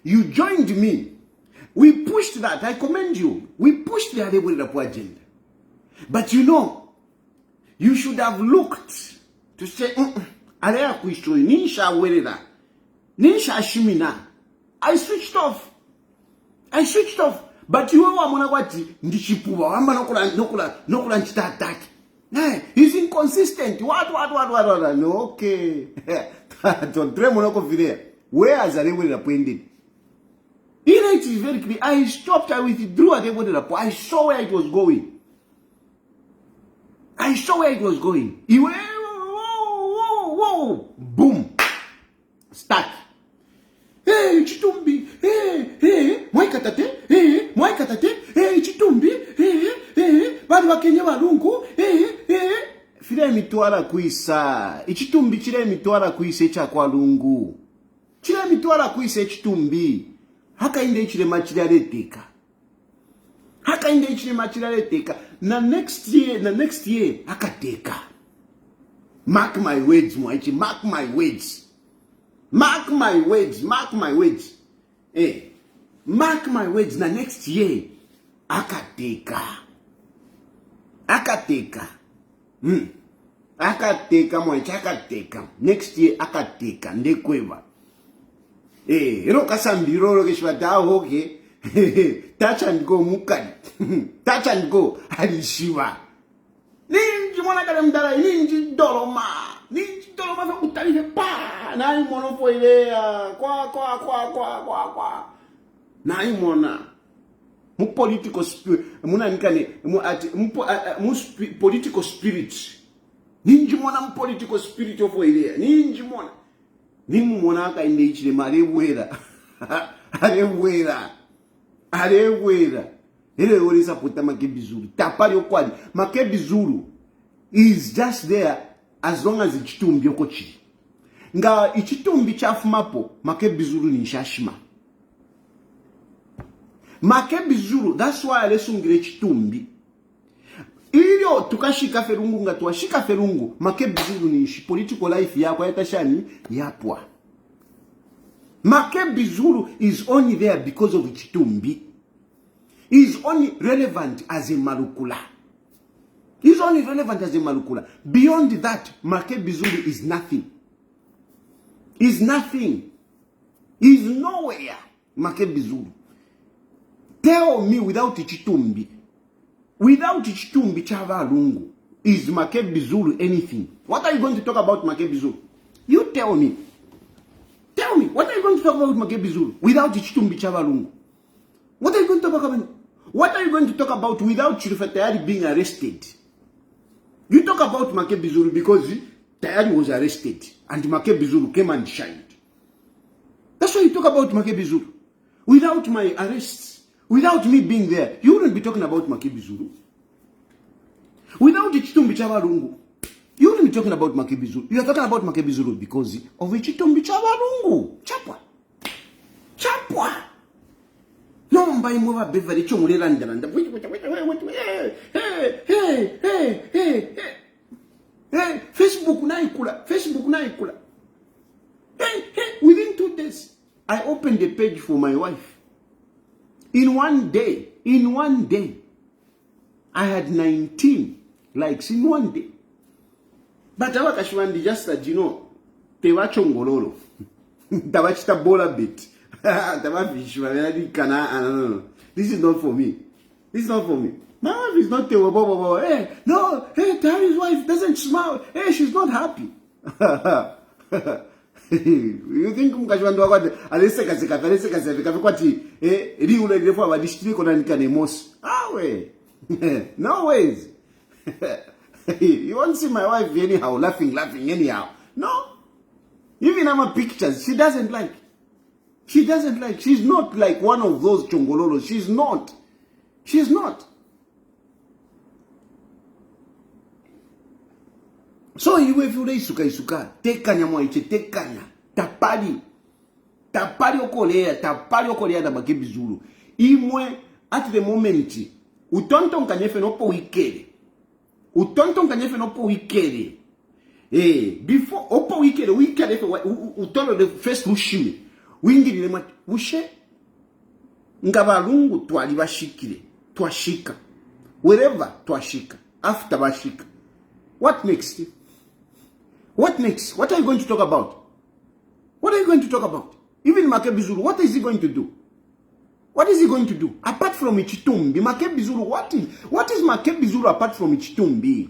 You joined me. We pushed that. I commend you. We pushed the Alewelapo agenda. But you know, you should have looked to say, Alea Kuisho, Nisha Wereda, Nisha Shimina. I switched off. But you are Monagati, Ndishipuwa, Nokula attack. He's inconsistent. What? No, okay. Where has Alewelapo ended? It is very clear. I stopped, I withdrew Alewelapo. I saw where it was going. Whoa. Boom. Start. Hey, Chitumbi. Hey, Mwaikatate. Hey, Chitumbi. Hey, Bali wa Kenya wa Lungu. Hey. File mitwara kuisa. Ichitumbi chile mitwara kuisa cha kwa Lungu. Chile mitwara kuisa Chitumbi. Haka inde ichile machile Na next year, akateka. Mark my words, mwaichi. Mark my words. Mark my words. Mark my words. Na next year, akateka. Akateka, mwaichi, akateka. Next year, akateka. Ndekweva. Roka sambiro, keshwata, hoke. Touch and go mukali. Touch and go alishiwa. Ninji mwana kale mdala ninji doloma fa kutalife pa na imono fo ilea kwa na imona mu political spirit muna nikane mu ati mu political spirit ninji mwana mu political spirit of ilea ninji mwana nimu mwana aka inde ichile malewera alewera ele olisa puta Makebi Zulu tapali okwali Makebi Zulu is just there as long as ichitumbi okochi nga ichitumbi chafumapo Makebi Zulu ni shashima Makebi Zulu. That's why alesungire chitumbi ilio tukashika ferungu nga tuashika ferungu Makebi Zulu ni political life yako yatashani yapwa. Makebi Zulu is only there because of Chitumbi. He is only relevant as a Malukula. Beyond that, Makebi Zulu is nothing. He's nowhere. Makebi Zulu. Tell me without Chitumbi Chava Lungu, is Makebi Zulu anything? What are you going to talk about Makebi Zulu? You tell me. What are you going to talk about Makebi Zulu without Chitumbi Chava Lungu? What are you going to talk about? What are you going to talk about without Chilufya Tayali being arrested? You talk about Makebi Zulu because Tayali was arrested and Makebi Zulu came and shined. That's why you talk about Makebi Zulu. Without my arrests, without me being there, you wouldn't be talking about Makebi Zulu. Without Chitumbi Chava Lungu, you wouldn't be talking about Makebi Zulu. You are talking about Makebi Zulu because of Chitumbi Chava Lungu. Chapwa. No one buy more beverly chumulanda. Hey, Facebook naikula. Hey, within 2 days, I opened a page for my wife. In one day, I had 19 likes in one day. But our Kashwandi just said, you know, they were chongololo. They were just a bola bit. This is not for me. This is not for me. My wife is not hey, no, hey, Tayali's wife doesn't smile. Hey, she's not happy. You think Mkashwandi wakati aleseka kwati riule lefu abadishitiri kona nikanemos. Awe. No ways. You won't see my wife anyhow, laughing anyhow. No. Even our pictures, she doesn't like. She doesn't like. She's not like one of those chongololos. She's not. She's not. So iwe vile isuka. Tekanya mwaiche, tekanya. Tapali okolea na Makebi Zulu. Imwe, at the moment, utonton kanyefe nopo wikere. Before, opo wikere, utolo the first ushime. Wingiri lema, ushe. Ngaba Lungu twali bashikire. Twashika. Wherever twashika. After bashika. What next? What next? What are you going to talk about? What are you going to talk about? Even Makebi Zulu, what is he going to do? What is he going to do? Apart from Ichitumbi, Makebi Zulu, what is Makebi Zulu apart from Ichitumbi?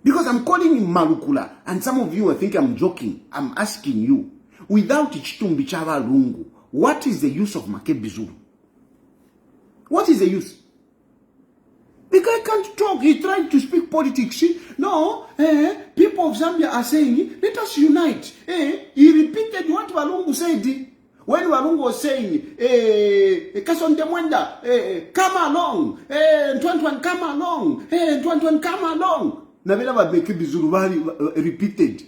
Because I'm calling him Malukula, and some of you, I think I'm joking. I'm asking you, without Ichitumbi Chava Lungu, what is the use of Makebi Zulu? What is the use? The guy can't talk. He tried to speak politics. No, people of Zambia are saying, let us unite. He repeated what Walungu said. When Walungu was saying, Kasonte Mwenda, come along. Ntwantwan, come along. Ntwantwan, come along. Nabila Makebi Zulu repeated.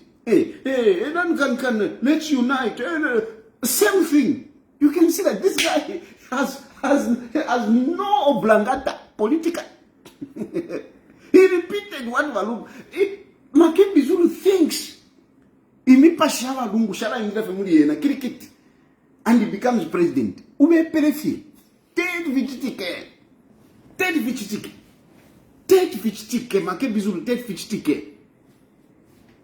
Let's unite. Same thing. You can see that this guy has no oblongata political. He repeated what Walungu. Makebi Zulu thinks. Imipa shala Lungu shala ingira family na cricket, and he becomes president. Ube perefie. Ted vichitike. Makebi Zulu ted vichitike.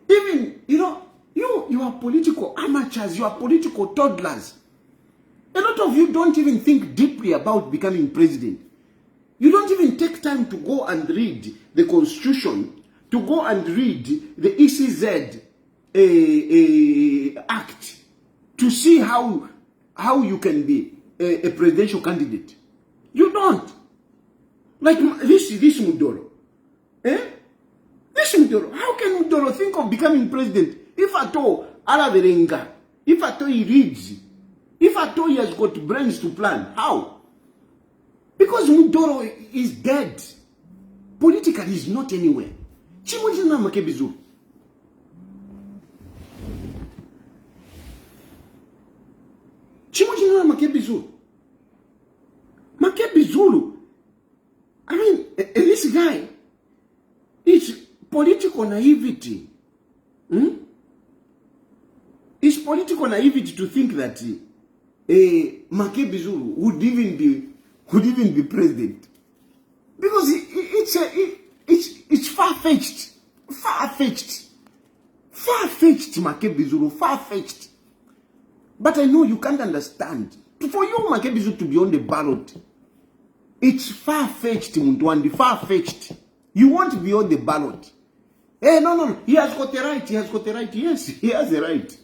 Even, you are political amateurs. You are political toddlers. A lot of you don't even think deeply about becoming president. You don't even take time to go and read the Constitution, to go and read the ECZ Act, to see how you can be a presidential candidate. You don't. Like this Mudoro. This Mudoro. How can Mudoro think of becoming president? If at all, Alaverenga, if at all he reads, if at all he has got brains to plan, how? Because Mudoro is dead. Politically, he's not anywhere. Chimujina Makebi Zulu. Chimujina Makebi Zulu. Makebi Zulu. I mean, this guy, it's political naivety. It's political naivety to think that Makebi Zulu would even be president, because it's far-fetched, Makebi Zulu, far-fetched. But I know you can't understand. For you, Makebi Zulu, to be on the ballot, it's far-fetched, Mundwandi, far-fetched. You won't be on the ballot. No, he has got the right. Yes, he has the right.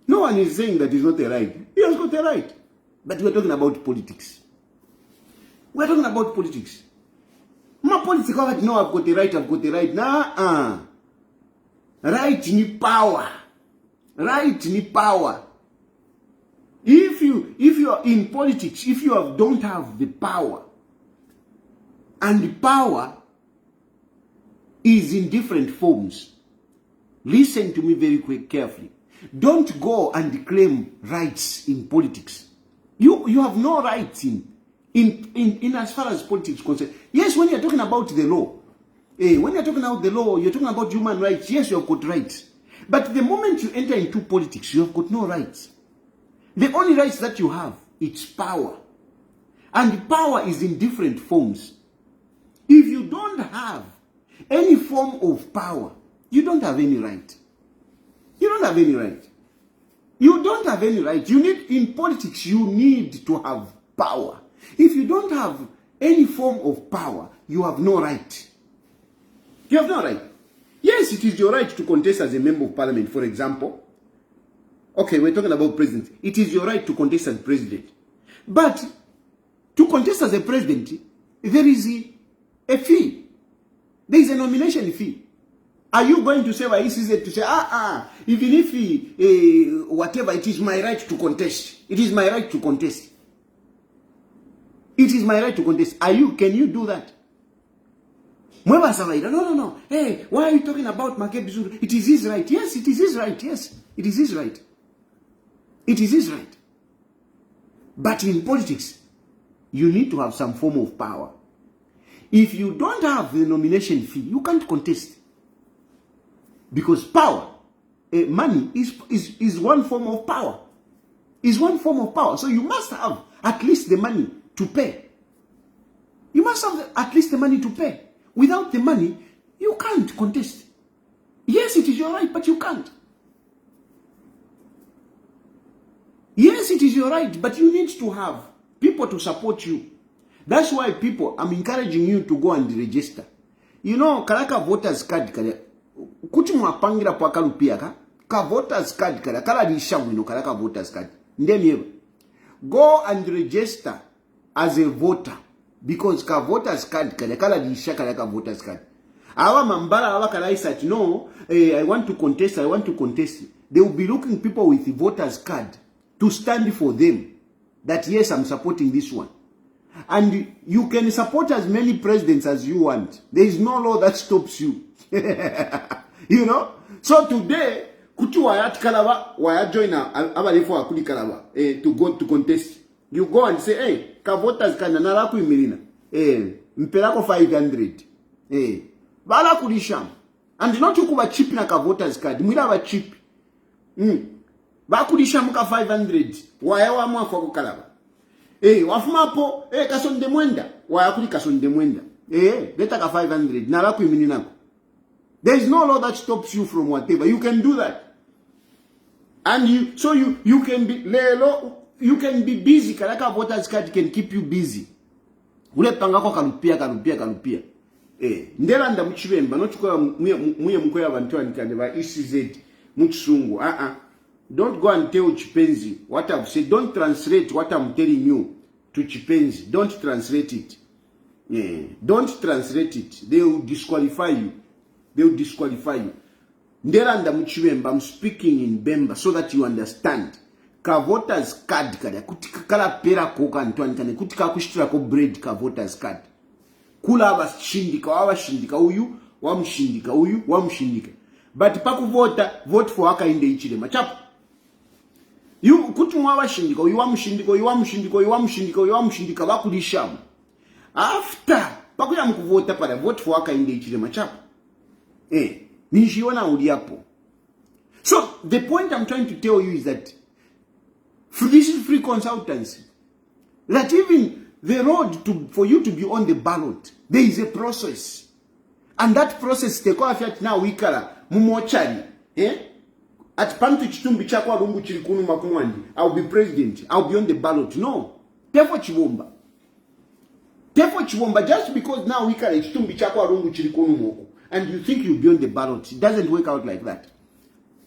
No one is saying that he's not the right. He has got the right. But we're talking about politics. We're talking about politics. My politics, no, I've got the right. Nah, right ni power. If you are in politics, if you don't have the power, and the power is in different forms, listen to me very carefully. Don't go and claim rights in politics. You have no rights in as far as politics is concerned. Yes, when you're talking about the law, when you're talking about the law, you're talking about human rights. Yes, you have got rights. But the moment you enter into politics, you have got no rights. The only rights that you have, it's power. And power is in different forms. If you don't have any form of power, you don't have any right. You don't have any right. You don't have any right. You need, in politics, you need to have power. If you don't have any form of power, you have no right. You have no right. Yes, it is your right to contest as a member of parliament, for example. Okay, we're talking about president. It is your right to contest as president. But to contest as a president, there is a fee. There is a nomination fee. Are you going to say by ECL to say, even if whatever, it is my right to contest. It is my right to contest. It is my right to contest. Can you do that? No. Hey, why are you talking about Makebi Zulu? It is his right. Yes, it is his right. Yes, it is his right. It is his right. But in politics, you need to have some form of power. If you don't have the nomination fee, you can't contest. Because power, money is one form of power. Is one form of power. So you must have at least the money to pay. You must have at least the money to pay. Without the money, you can't contest. Yes, it is your right, but you can't. Yes, it is your right, but you need to have people to support you. That's why I'm encouraging you to go and register. You know, Karaka voters card, kuti mwapangira po akalupia ka voters card kala lishabwino Karaka voters card. Ndemyewe. Go and register as a voter. Because ka voters card kala lisha ka voters card. Awa mambala awa kala isat no, I want to contest. They will be looking people with the voters card to stand for them. That yes, I'm supporting this one. And you can support as many presidents as you want. There is no law that stops you. You know? So today, kuti wayat kalaba, waya join abalefo akuli kalaba to go to contest. You go and say, hey, ka voters kana nalaku imirina. Mpelako 500. Bala kulisham. And not yukuba chip na ka voters card. Mwila ba chip. Bakulisha muka 500. Waya wa mwafu kukalaba. Wafumapo, kasonde mwenda. Waya kuli kasonde mwenda. Leta ka 500. Nalaku imininako. There is no law that stops you from whatever. You can do that. And you can be you can be busy. Karaka voters card can keep you busy. Ule pangako kalupia. Ndela nda mchibemba no chukwa muye mkoya bantu anikane ba ECZ mchisungu. Don't go and tell Chipenzi what I've said. Don't translate what I'm telling you to Chipenzi. Don't translate it. Don't translate it. They will disqualify you. Nderanda muchibemba, I'm speaking in Bemba so that you understand. Ka voters card kada kutika kala pera koka ntwani kane kutika kushitira ko bread ka voters card. Kula abashindika uyu wamshindika. But vote for haka inde ichilema chapu. You kutumwa abashindika uyu wamshindika bakulishamu. After pakuya mkuvota para vote for haka inde ichilema chapu. Nishiona uliapo. So the point I'm trying to tell you is that this is free consultancy. That even the road for you to be on the ballot, there is a process. And that process take off at now wikala mumochari. At Pantu Chitumbi Chakwa Lungu Chirikunu Makumwandi, I'll be president, I'll be on the ballot. No. Therefore Chiwomba, just because now wikala Chitumbi Chakwa Lungu Chirikunu Moku. And you think you'll be on the ballot. It doesn't work out like that.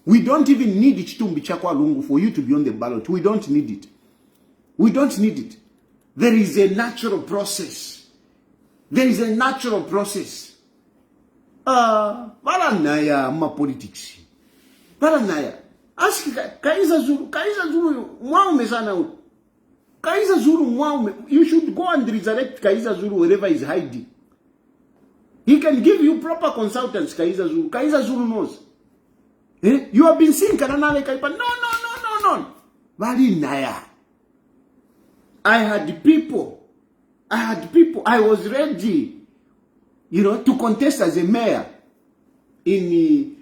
We don't even need Chitumbi Chakwa Lungu for you to be on the ballot. We don't need it. There is a natural process. Baranaya ma politics. Baranaya. Ask Kaiza Zulu mwaume sana u. Kaiza Zulu mwaume. You should go and resurrect Kaiza Zulu wherever he's hiding. He can give you proper consultants, Kaiza Zulu. Kaiza Zulu knows. You have been seeing Kananale Kaipa. No. Bali naya. I had people. I was ready, to contest as a mayor in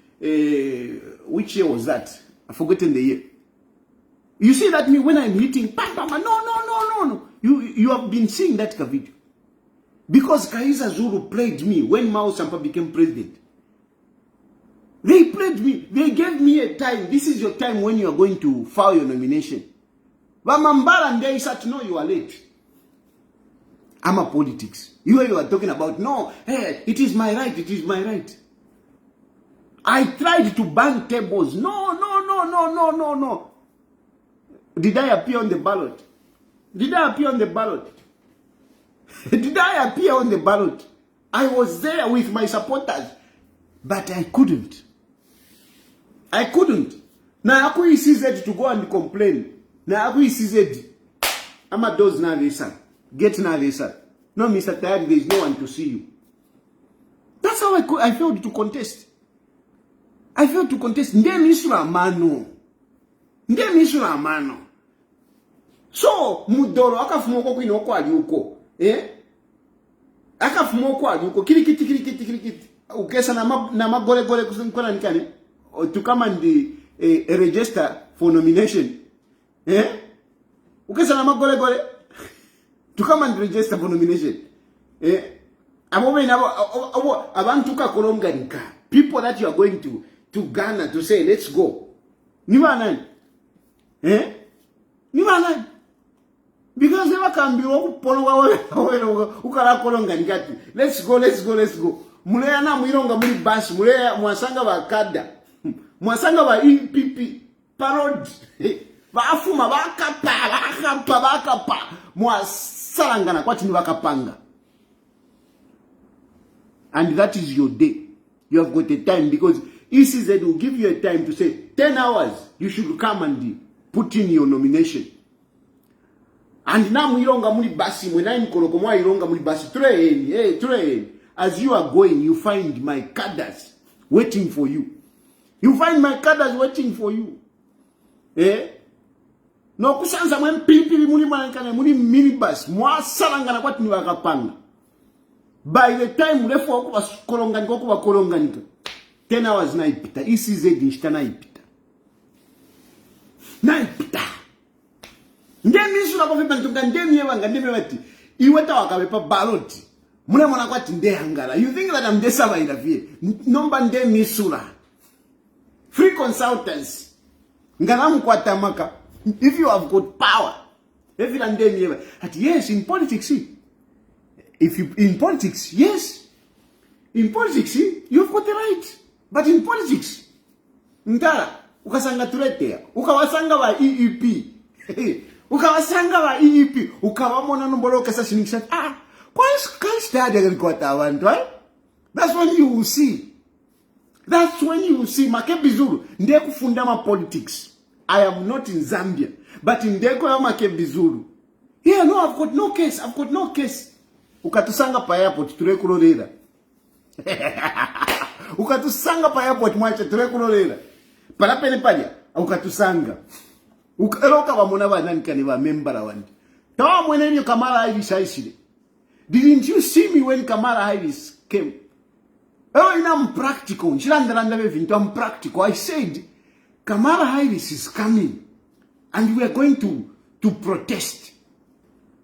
which year was that? I've forgotten the year. You see that me when I'm hitting, no. No. You have been seeing that video. Because Kaiza Zulu played me when Mao Sampa became president. They played me. They gave me a time. This is your time when you are going to file your nomination. Vamambara and they said, no, you are late. I'm a politics. You are talking about, no, hey, it is my right, it is my right. I tried to bang tables. No. Did I appear on the ballot? Did I appear on the ballot? Did I appear on the ballot? I was there with my supporters, but I couldn't. Now, aku CZ to go and complain. Now, aku CZ. I'm a dose now, listen. Get now, listen. No, Mr. Tayali, there is no one to see you. That's how I failed to contest. I failed to contest. Ndemi isura mano. So, mudoro, akafumoko kwinoko aliuko. Akafumoko aliuko. Kirikiti. Ukesa na magole kusinkona nikani. To come and register for nomination. Ukesa na magole. To come and register for nomination. People that you are going to Ghana to say, let's go. Niwanan. Niwanan. Because never can be let's go. Muleyana muironga muri bus, muleya mwasanga wa kada. Mwasanga wa EPP parod. Baafuma bakapa. Mwasalangana kwa tini wakapanga. And that is your day. You have got a time because ECZ will give you a time to say 10 hours you should come and put in your nomination. And now muironga muri basi mwena mkoroko mwa ironga muri basi train. As you are going, you find my cadres waiting for you. You find my cadres waiting for you. No kusanza mwen pilipili muli manankana muli minibus mwa salangana kwa tini wakapanga. By the time lefo okuba kolonganika 10 hours naipita. ECZ nishita naipita. Ndemi isula kwa vipa ntunga ndemi yewanga ndemi wati. Iweta wakawepa baloti. Mune mwana kwa tinde hangara. You think that I'm desava ilafie. Nomba ndemi isula. Free consultants. Nganamu kwa tamaka. If you have got power. If you are ndemi yewa. Yes, in politics, see. In politics, yes. In politics, see, you've got the right. But in politics, Ntara, ukasanga tuletea, ukawasanga wa EEP. Ukawasanga wa EEP, ukawamona nombolo kasa shinikisha. Kwa stadi agrikwata abantu, right? That's when you will see. Makebi Zulu, ndeku fundama politics. I am not in Zambia, but in Deko ya Makebi Zulu. Yeah, no, I've got no case. Ukatusanga pa airport turekulorera. Ukatusanga pa airport mwacha turekulorera. Parapene palya ukatusanga. Ukaroka bamona banani kani ba member wandi. Tawa mwenenyo Kamala Harris aishile. Didn't you see me when Kamala Harris came? I'm practical. I'm practical. I said Kamala Harris is coming and we are going to protest.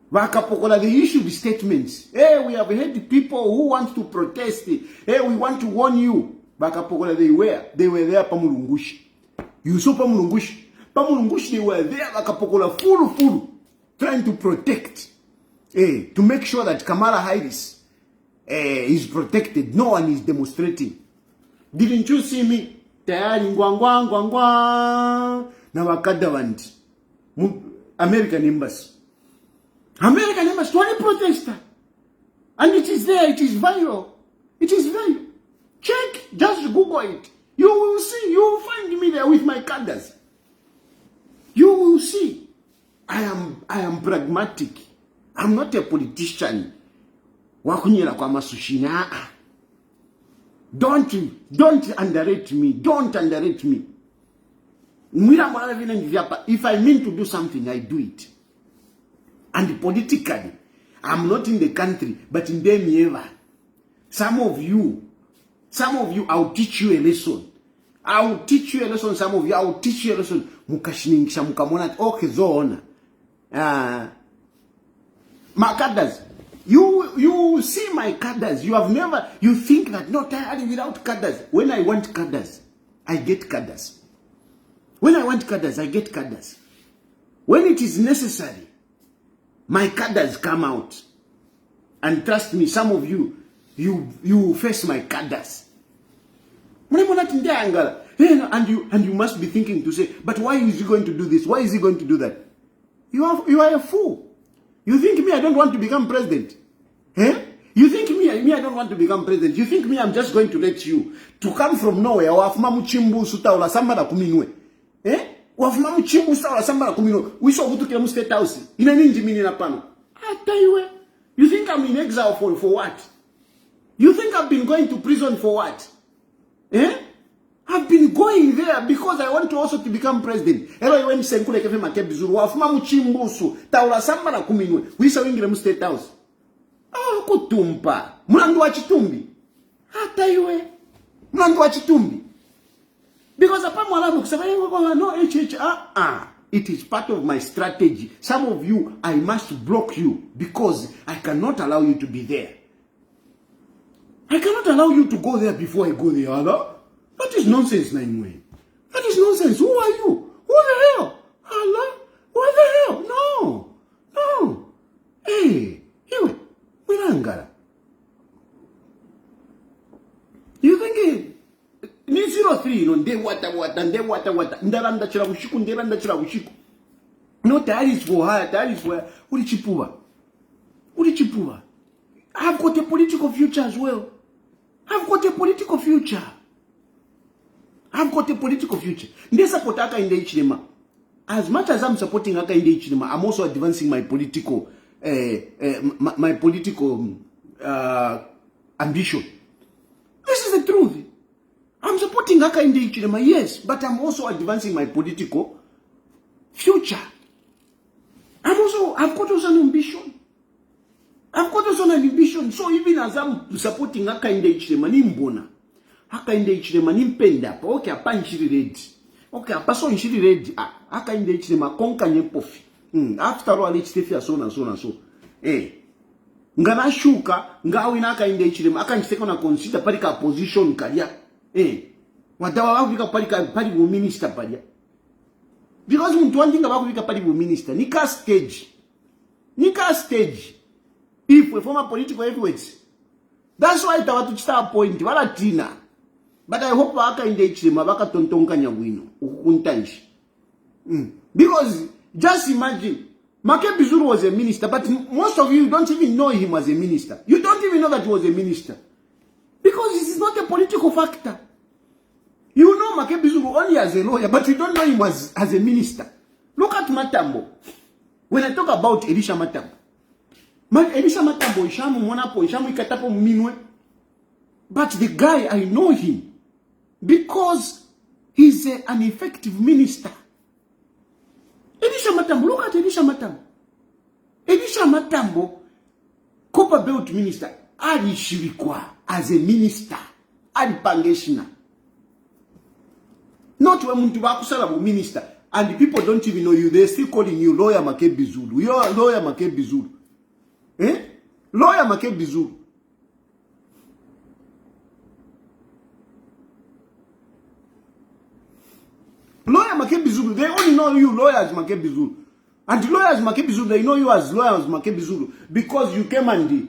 They issued statements. Hey, we have heard people who want to protest. Hey, we want to warn you. They were there, Pamulungushi. You saw Pamulungushi. They were there, full, trying to protect. To make sure that Kamala Harris is protected. No one is demonstrating. Didn't you see me? Tayali ngwangwa. Na wakada wandi. American Embassy. American Embassy, 20 protester. And it is there, it is viral. Check, just Google it. You will see, you will find me there with my cadres. You will see. I am pragmatic. I'm not a politician. Wakunyela kwa masushina. Don't underrate me. Don't underrate me. If I mean to do something, I do it. And politically, I'm not in the country, but in Demieva. Some of you, I'll teach you a lesson. Some of you, I'll teach you a lesson. Mukashiningisha mukamona okay zona. My cadres. You see my cadres. You think that, no, Tayali without cadres. When I want cadres, I get cadres. When I want cadres, I get cadres. When it is necessary, my cadres come out. And trust me, some of you face my cadres. And you must be thinking to say, but why is he going to do this? Why is he going to do that? You are a fool. You think me, I don't want to become president? Eh? You think me, I don't want to become president? You think me, I'm just going to let you to come from nowhere? Eh? We saw who took State House. In an engineer panel. I tell you, you think I'm in exile for what? You think I've been going to prison for what? Eh? I've been going there because I want to also to become president. We saw in State House. Oh, kutumpa. Mlandu wa chitumbi. Hata iwe. Mlandu wa chitumbi. Because upon Mwalamu kusema no HH. It is part of my strategy. Some of you, I must block you because I cannot allow you to be there. I cannot allow you to go there before I go there, Allah. That is nonsense, Naimwe. That is nonsense. Who are you? Who the hell? Allah? What the hell? No. No. Hey. Iwe. Wirangara. You think ni 03 no nde wata ndaranda chira kushiku no Tayali is for hire. Tayali is for ulichipua. I've got a political future as well. I've got a political future. Nde support aka in the Ichilema. As much as I'm supporting aka in the Ichilema, I'm also advancing my political ambition. This is the truth. I'm supporting Aka in the Ichilema, yes, but I'm also advancing my political future. I've got also an ambition. So even as I'm supporting Aka in the Ichilema, nimbona. Aka in the Ichilema, nimpenda. Okay, apa nshiri ready. Okay, apa so nshiri ready. Aka in the Ichilema, konka nyepofi. After all, it's so and so. Ngana shuka, ngawina Aka in the Ichilema, Aka nchiteko na consider parika position kalia. Wadawa wafika pali bu minister palia. Because mtu wanjinga wafika pali bu minister. Nika stage. If we form a political heavyweights. That's why tawatu chita appoint. Wala tina. But I hope Aka in the Ichilema waka tontonka nyawino. Ukuntanshi. Because just imagine. Makebi Zulu was a minister. But most of you don't even know him as a minister. You don't even know that he was a minister. Because this is not a political factor. You know Makebi Zulu only as a lawyer, but you don't know him as a minister. Look at Matambo. When I talk about Elisha Matambo, Ishamu Monapo, Ishamu Ikatapo Minwe. But the guy, I know him because he's an effective minister. Elisha Matambo, look at Elisha Matambo. Elisha Matambo, Copper Belt minister, Ali Shirikwa as a minister, Ali Pangeshina. Not when Muntubakusalabu minister, and the people don't even know you, they're still calling you Lawyer Makebi Zulu. You're Lawyer Makebi Zulu. Eh? Lawyer Makebi Zulu. Lawyer Makebi Zulu, they only know you lawyers Makebi Zulu. And the lawyers Makebi Zulu, they know you as lawyers Makebi Zulu because you came and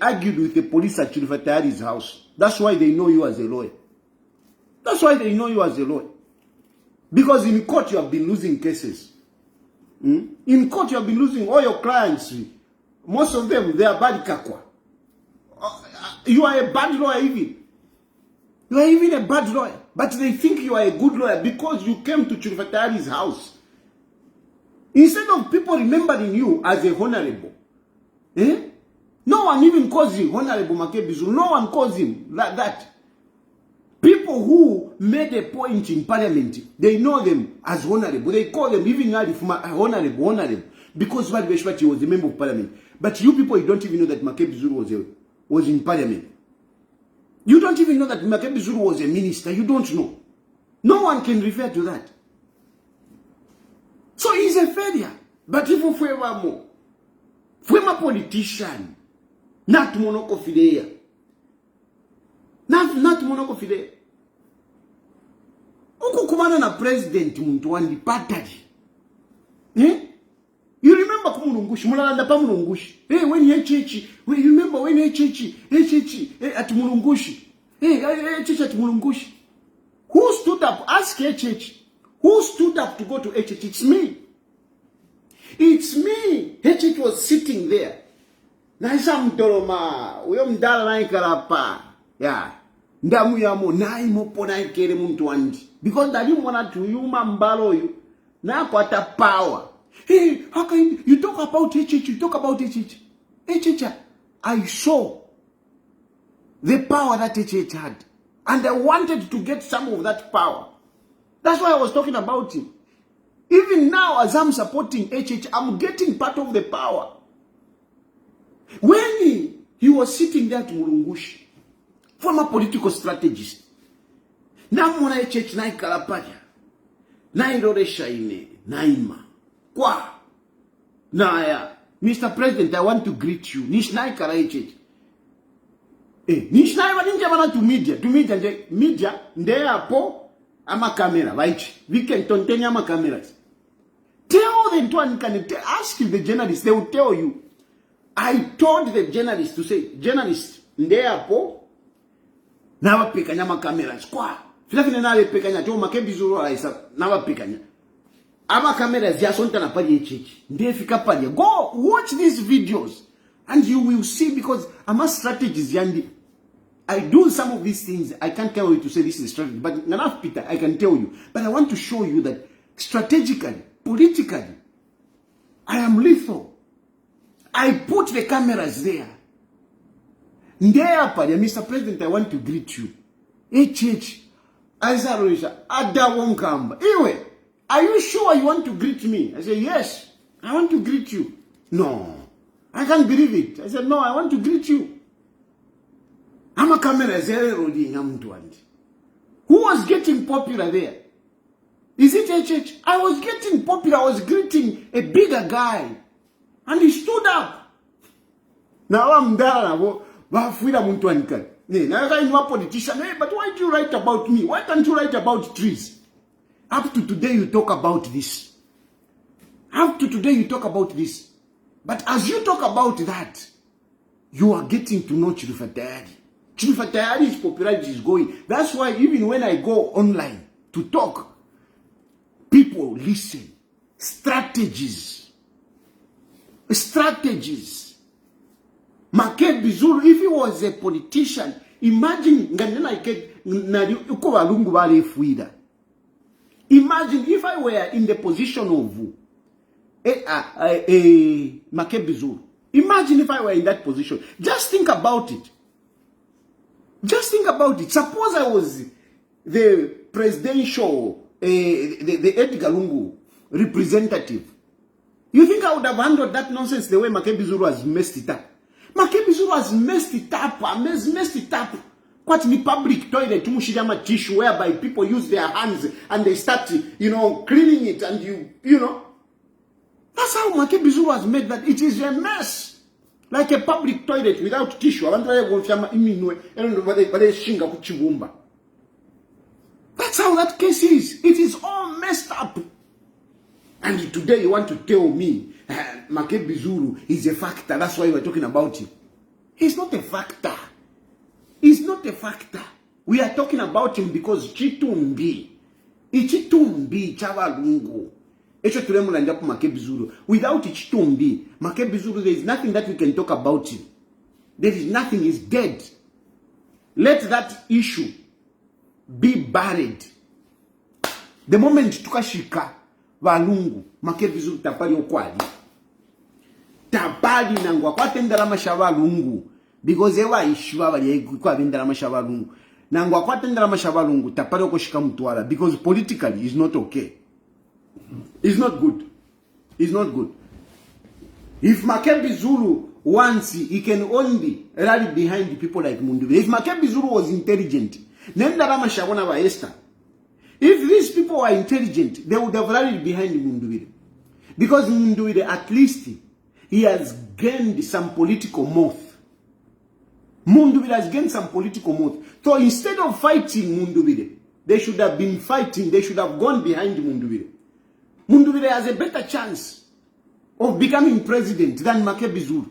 argued with the police at Chilufya Tayali's house. That's why they know you as a lawyer. Because in court you have been losing cases. In court you have been losing all your clients. Most of them, they are bad kakwa. You are a bad lawyer even. You are even a bad lawyer. But they think you are a good lawyer because you came to Chilufya Tayali's house. Instead of people remembering you as a honorable. No one even calls you Honorable Makebi Zulu. No one calls him like that. People who made a point in parliament, they know them as honorable. They call them even honorable. Because Badbeshwati was a member of parliament. But you people, you don't even know that Makebi Zulu was in parliament. You don't even know that Makebi Zulu was a minister. You don't know. No one can refer to that. So he's a failure. But even forevermore. former politician, not monocofidea. Not monocofidea. Uku kumana na president muntu wandi patari. You remember kumunungushi, mulalanda pa munungushi. Hey, when HH, you remember when HH at munungushi. Hey, HH at munungushi. Who stood up? Ask HH. Who stood up to go to HH? It's me. It's me. HH was sitting there. Naisa mtoloma. Uyo mdala na ikarapa. Yeah. Ndamu yamo na imopo na ikere muntu wandi. Because that you wanna to yuma mbalo you. Na kwata power. Hey, how can you talk about HH? You talk about HH. HH, I saw the power that HH had. And I wanted to get some of that power. That's why I was talking about him. Even now, as I'm supporting HH, I'm getting part of the power. When he was sitting there to Mulungushi, former political strategist, namuna HH na ikalapanya, na iroresha ine, naima, kwa, naya, Mr. President, I want to greet you, nishna ikala HH. Nishna iwa ninja wana to media, nde hapo, ama camera, right? We can contain ama cameras. Tell them to ask the journalists, they will tell you. I told the journalists to say, journalists, nde hapo, nawa pekanya ma cameras. Kwa? Filafine nawe pekanya, to Makebi Zulu alaisa, nawa pekanya. Ama cameras ya sonta na padi HH. Nde fika padi. Go watch these videos. And you will see, because I'm a strategist, Yandi. I do some of these things. I can't tell you to say this is a strategy. But enough, Peter, I can tell you. But I want to show you that strategically, politically, I am lethal. I put the cameras there. Mr. President, I want to greet you. HH, anyway, are you sure you want to greet me? I said, yes, I want to greet you. No, I can't believe it. I said, no, I want to greet you. I'm a camera zero. Who was getting popular there? Is it HH? I was getting popular. I was greeting a bigger guy. And he stood up. Now I'm there. Politician. Hey, but why do you write about me? Why can't you write about trees? Up to today you talk about this. Up to today you talk about this. But as you talk about that, you are getting to know Chilufya Tayali. Chilufya Tayali's popularity is going. That's why even when I go online to talk, people listen. Strategies. Makebi Zulu, if he was a politician, imagine imagine if I were in the position of Makebi Zulu. Imagine if I were in that position. Just think about it. Just think about it. Suppose I was the presidential, the Edgar Lungu representative. You think I would have handled that nonsense the way Makebi Zulu has messed it up? Makebi Zulu has messed it up. Messed it up. What in the public toilet, tissue, whereby people use their hands and they start, cleaning it, and you know. That's how Makebi Zulu has made that. It is a mess. Like a public toilet without tissue. That's how that case is. It is all messed up. And today you want to tell me Makebi Zulu is a factor. That's why we're talking about him. He's not a factor. He's not a factor. We are talking about him because Chitumbi Chava Lungu. Without Chitumbi, Makebi Zulu, there is nothing that we can talk about him. There is nothing. He's dead. Let that issue be buried. The moment tukashika Lungu, Makebi Zulu tapali okwali. Tapali nangwa kwa tendala mashaba Lungu. Because ewa ishiwa wali kwa tendala mashaba Lungu. Nangwa kwa tendala mashaba Lungu tapali okoshika mtuara. Because politically it's not okay. It's not good. It's not good. If Makebi Zulu wants, he can only rally behind people like Munduwire. If Makebi Zulu was intelligent, Esther. If these people were intelligent, they would have rallied behind Munduwire. Because Munduwire, at least, he has gained some political moth. Mundubile has gained some political moth. So instead of fighting Mundubile, they should have been fighting, they should have gone behind Mundubile. Mundubile has a better chance of becoming president than Makebi Zulu.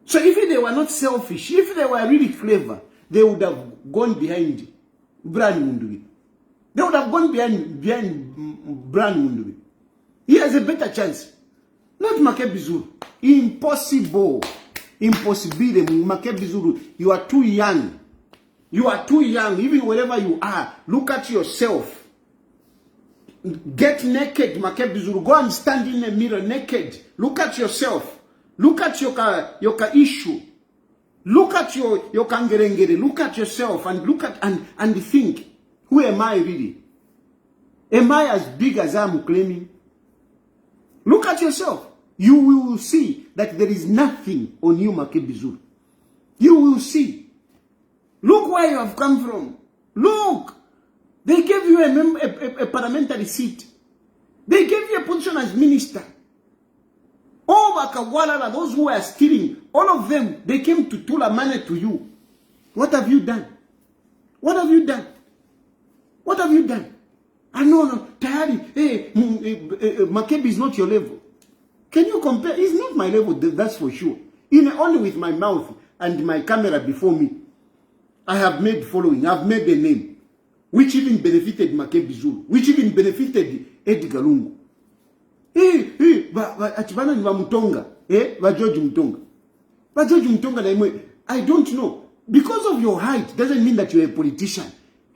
So if they were not selfish, if they were really clever, they would have gone behind Brian Mundubile. They would have gone behind Brian Mundubile. He has a better chance. Not Makebi Zulu. Impossible. Impossible. Makebi Zulu, you are too young. You are too young. Even wherever you are, look at yourself. Get naked, Makebi Zulu. Go and stand in a mirror naked. Look at yourself. Look at your issue. Look at your kangerengere. Look at yourself and look at and think, who am I really? Am I as big as I'm claiming? Look at yourself. You will see that there is nothing on you, Makebi Zulu. You will see. Look where you have come from. Look. They gave you a parliamentary seat. They gave you a position as minister. All Wakawala, those who are stealing, all of them, they came to Tula money to you. What have you done? What have you done? What have you done? I know, Tayali, Makebi is not your level. Can you compare? It's not my level, that's for sure. Only with my mouth and my camera before me, I have made following, I've made a name, which even benefited Makebi Zulu, which even benefited Edgar Lungu. Achibana ni Mutonga, George Mutonga. George Mutonga, I don't know. Because of your height doesn't mean that you're a politician.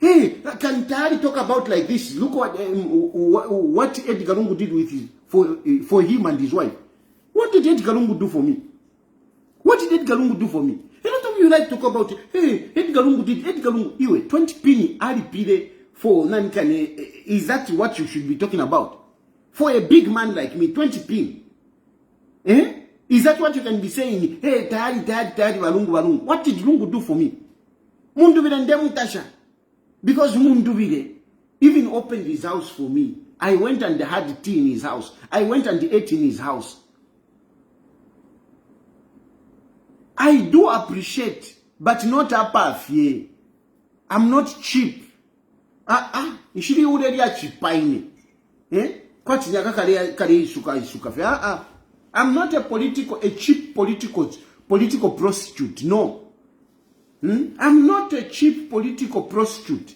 Hey, can Tayali talk about like this? Look what Edgar Lungu did with for him and his wife. What did Edgar Lungu do for me? What did Edgar Lungu do for me? A lot of you like to talk about, hey, Edgar Lungu did, Edgar Lungu, 20 penny, Ali Pide for Nankane. Is that what you should be talking about? For a big man like me, 20 pin. Is that what you can be saying? Hey, Tayali, Walungu. What did Lungu do for me? Mundubile and Demutasha. Because Mundubile even opened his house for me. I went and had tea in his house. I went and ate in his house. I do appreciate, but not apathy. I'm not cheap. You should be already cheap. I'm not a cheap political prostitute. No. I'm not a cheap political prostitute.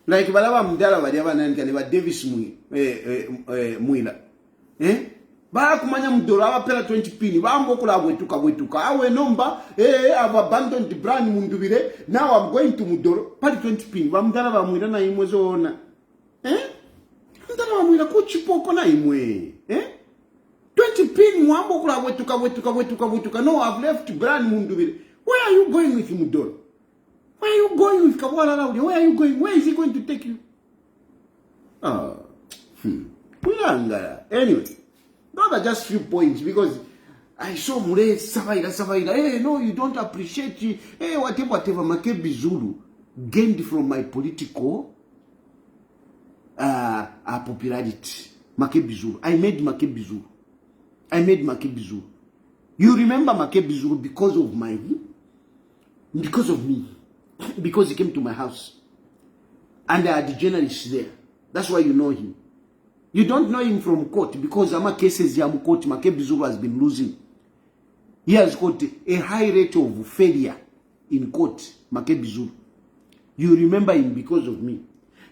Like Balaba Mdala Wadiaba Nankaniba Davis Muila. Ba kumanya mdora pela 20 pini. Ba mbokula wetuka. Awe nomba, I've abandoned the brand Mundubile. Now I'm going to Mudoro. Pali 20 pini. Ba mdala ba muila na imwezo ona. Mdala ba muila kuchipoko na imwe. 20 pini mwambokula wetuka. No, I've left brand Mundubile. Where are you going with Mudoro? Where are you going with Kabwala Laudi? Where are you going? Where is he going to take you? Anyway, those are just few points because I saw Mure Savaira. Hey, no, you don't appreciate it. Hey, whatever. Makebi Zulu gained from my political popularity. Makebi Zulu. I made Makebi Zulu. You remember Makebi Zulu because of me. Because he came to my house. And there are the journalists there. That's why you know him. You don't know him from court because Ama cases Yamu court Makebi Zulu has been losing. He has got a high rate of failure in court, Makebi Zulu. You remember him because of me.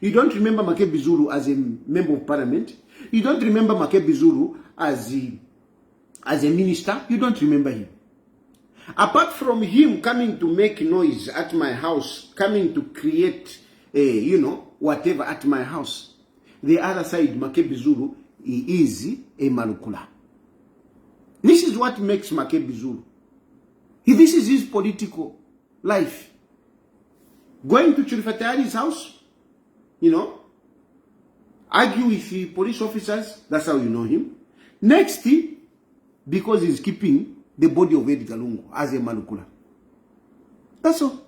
You don't remember Makebi Zulu as a member of parliament. You don't remember Makebi Zulu as a minister. You don't remember him. Apart from him coming to make noise at my house, coming to create, whatever at my house, the other side, Makebi Zulu, is a Malukula. This is what makes Makebi Zulu. This is his political life. Going to Chilufya Tayali's house, argue with the police officers, that's how you know him. Next, because he's keeping the body of Edgar Lungu as a Malukula. That's all.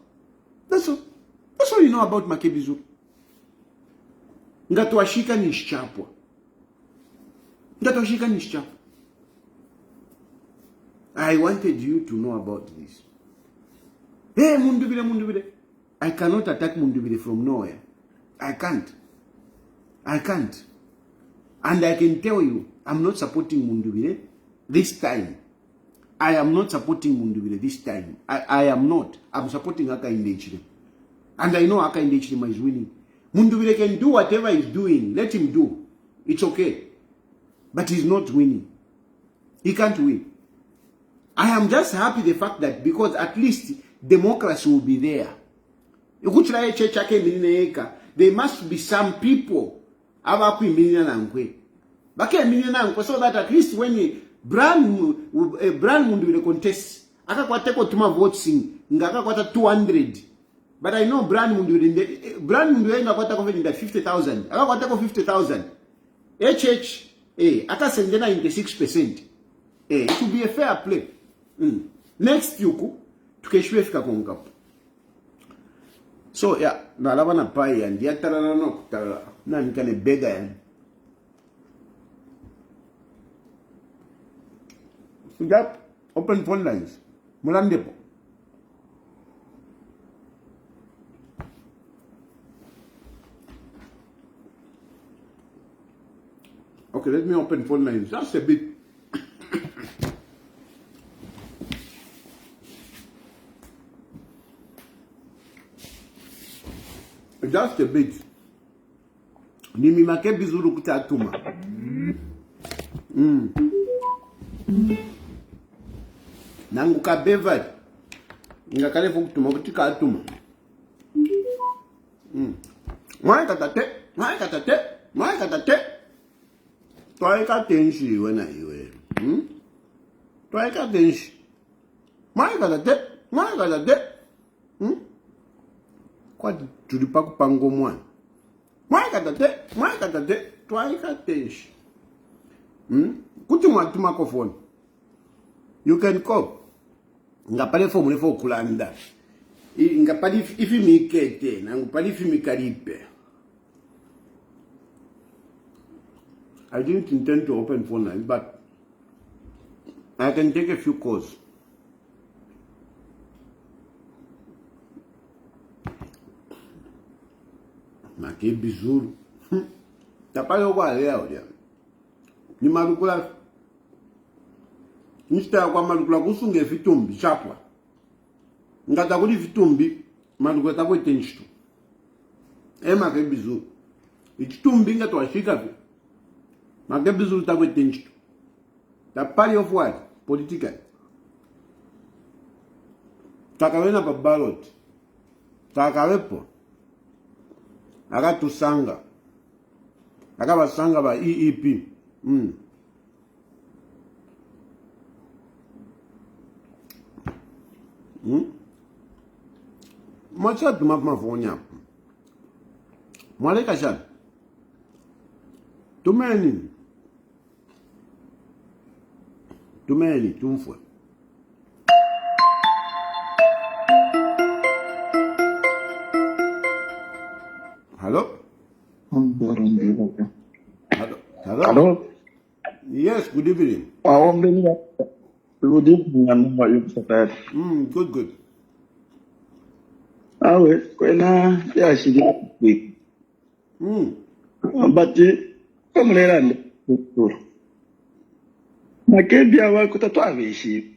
That's all you know about Makebi Zulu. Ngatuashika ni shchapwa. I wanted you to know about this. Hey, Mundubile. I cannot attack Mundubile from nowhere. I can't. And I can tell you, I'm not supporting Mundubile this time. I am not supporting Mundubile this time. I am not. I'm supporting Aka Indechile. And I know Aka Indechile is winning. Mundubile can do whatever he's doing. Let him do. It's okay. But he's not winning. He can't win. I am just happy the fact that because at least democracy will be there. There must be some people so that at least when brand Mundubile contest, akakwateko tuma votes ngakakwata 200. But I know brand Mundubile ngakwata in that 50,000. Akakwateko 50,000. Akasendena 96%. It will be a fair play. Next yuku tukeshwe fika kongapo. So yeah, nalaba na pai and yatara no kutara na nikane bega yani. Yep, open phone lines. Mulandepo. Okay, let me open phone lines. Just a bit. Just a bit. Nimi Makebi Zulu kutatuma. Nangu kabeva. Ngakale fukutuma kutika atuma. Mwa katate. Twaika tenshi wena iwe. Twaika tenshi. Mwa katate. Kwa tulipa kupango mwana. Mwa katate. Twaika tenshi. Kuti mwatuma kofoni. You can call. Ngapale fo mulefo kulanda. Ngapali ifi mikete. Ngapali ifi mikaripe. I didn't intend to open phone lines, but I can take a few calls. Makebi Zulu. Tapale wale audia. Ni malukula. Nista kwa malukula kusunge fitumbi chapwa. Ngata kuli fitumbi malukula takwe tenchitu. Makebi Zulu. Ichitumbi ngata washika vi. Makebi Zulu takwe tenchitu. Tapali of what? Political. Takawena pa ballot. Takawepo. Akatusanga. Akabasanga ba EEP. Mwacha tuma mafonya. Mwaleka shan. Tumeni tumfwe. Hello? Hello? Yes, good evening. Good evening, and how are you, Mr. Good. Kwena ya shidi quick. But come later. Makebi awa kutatwa veshi.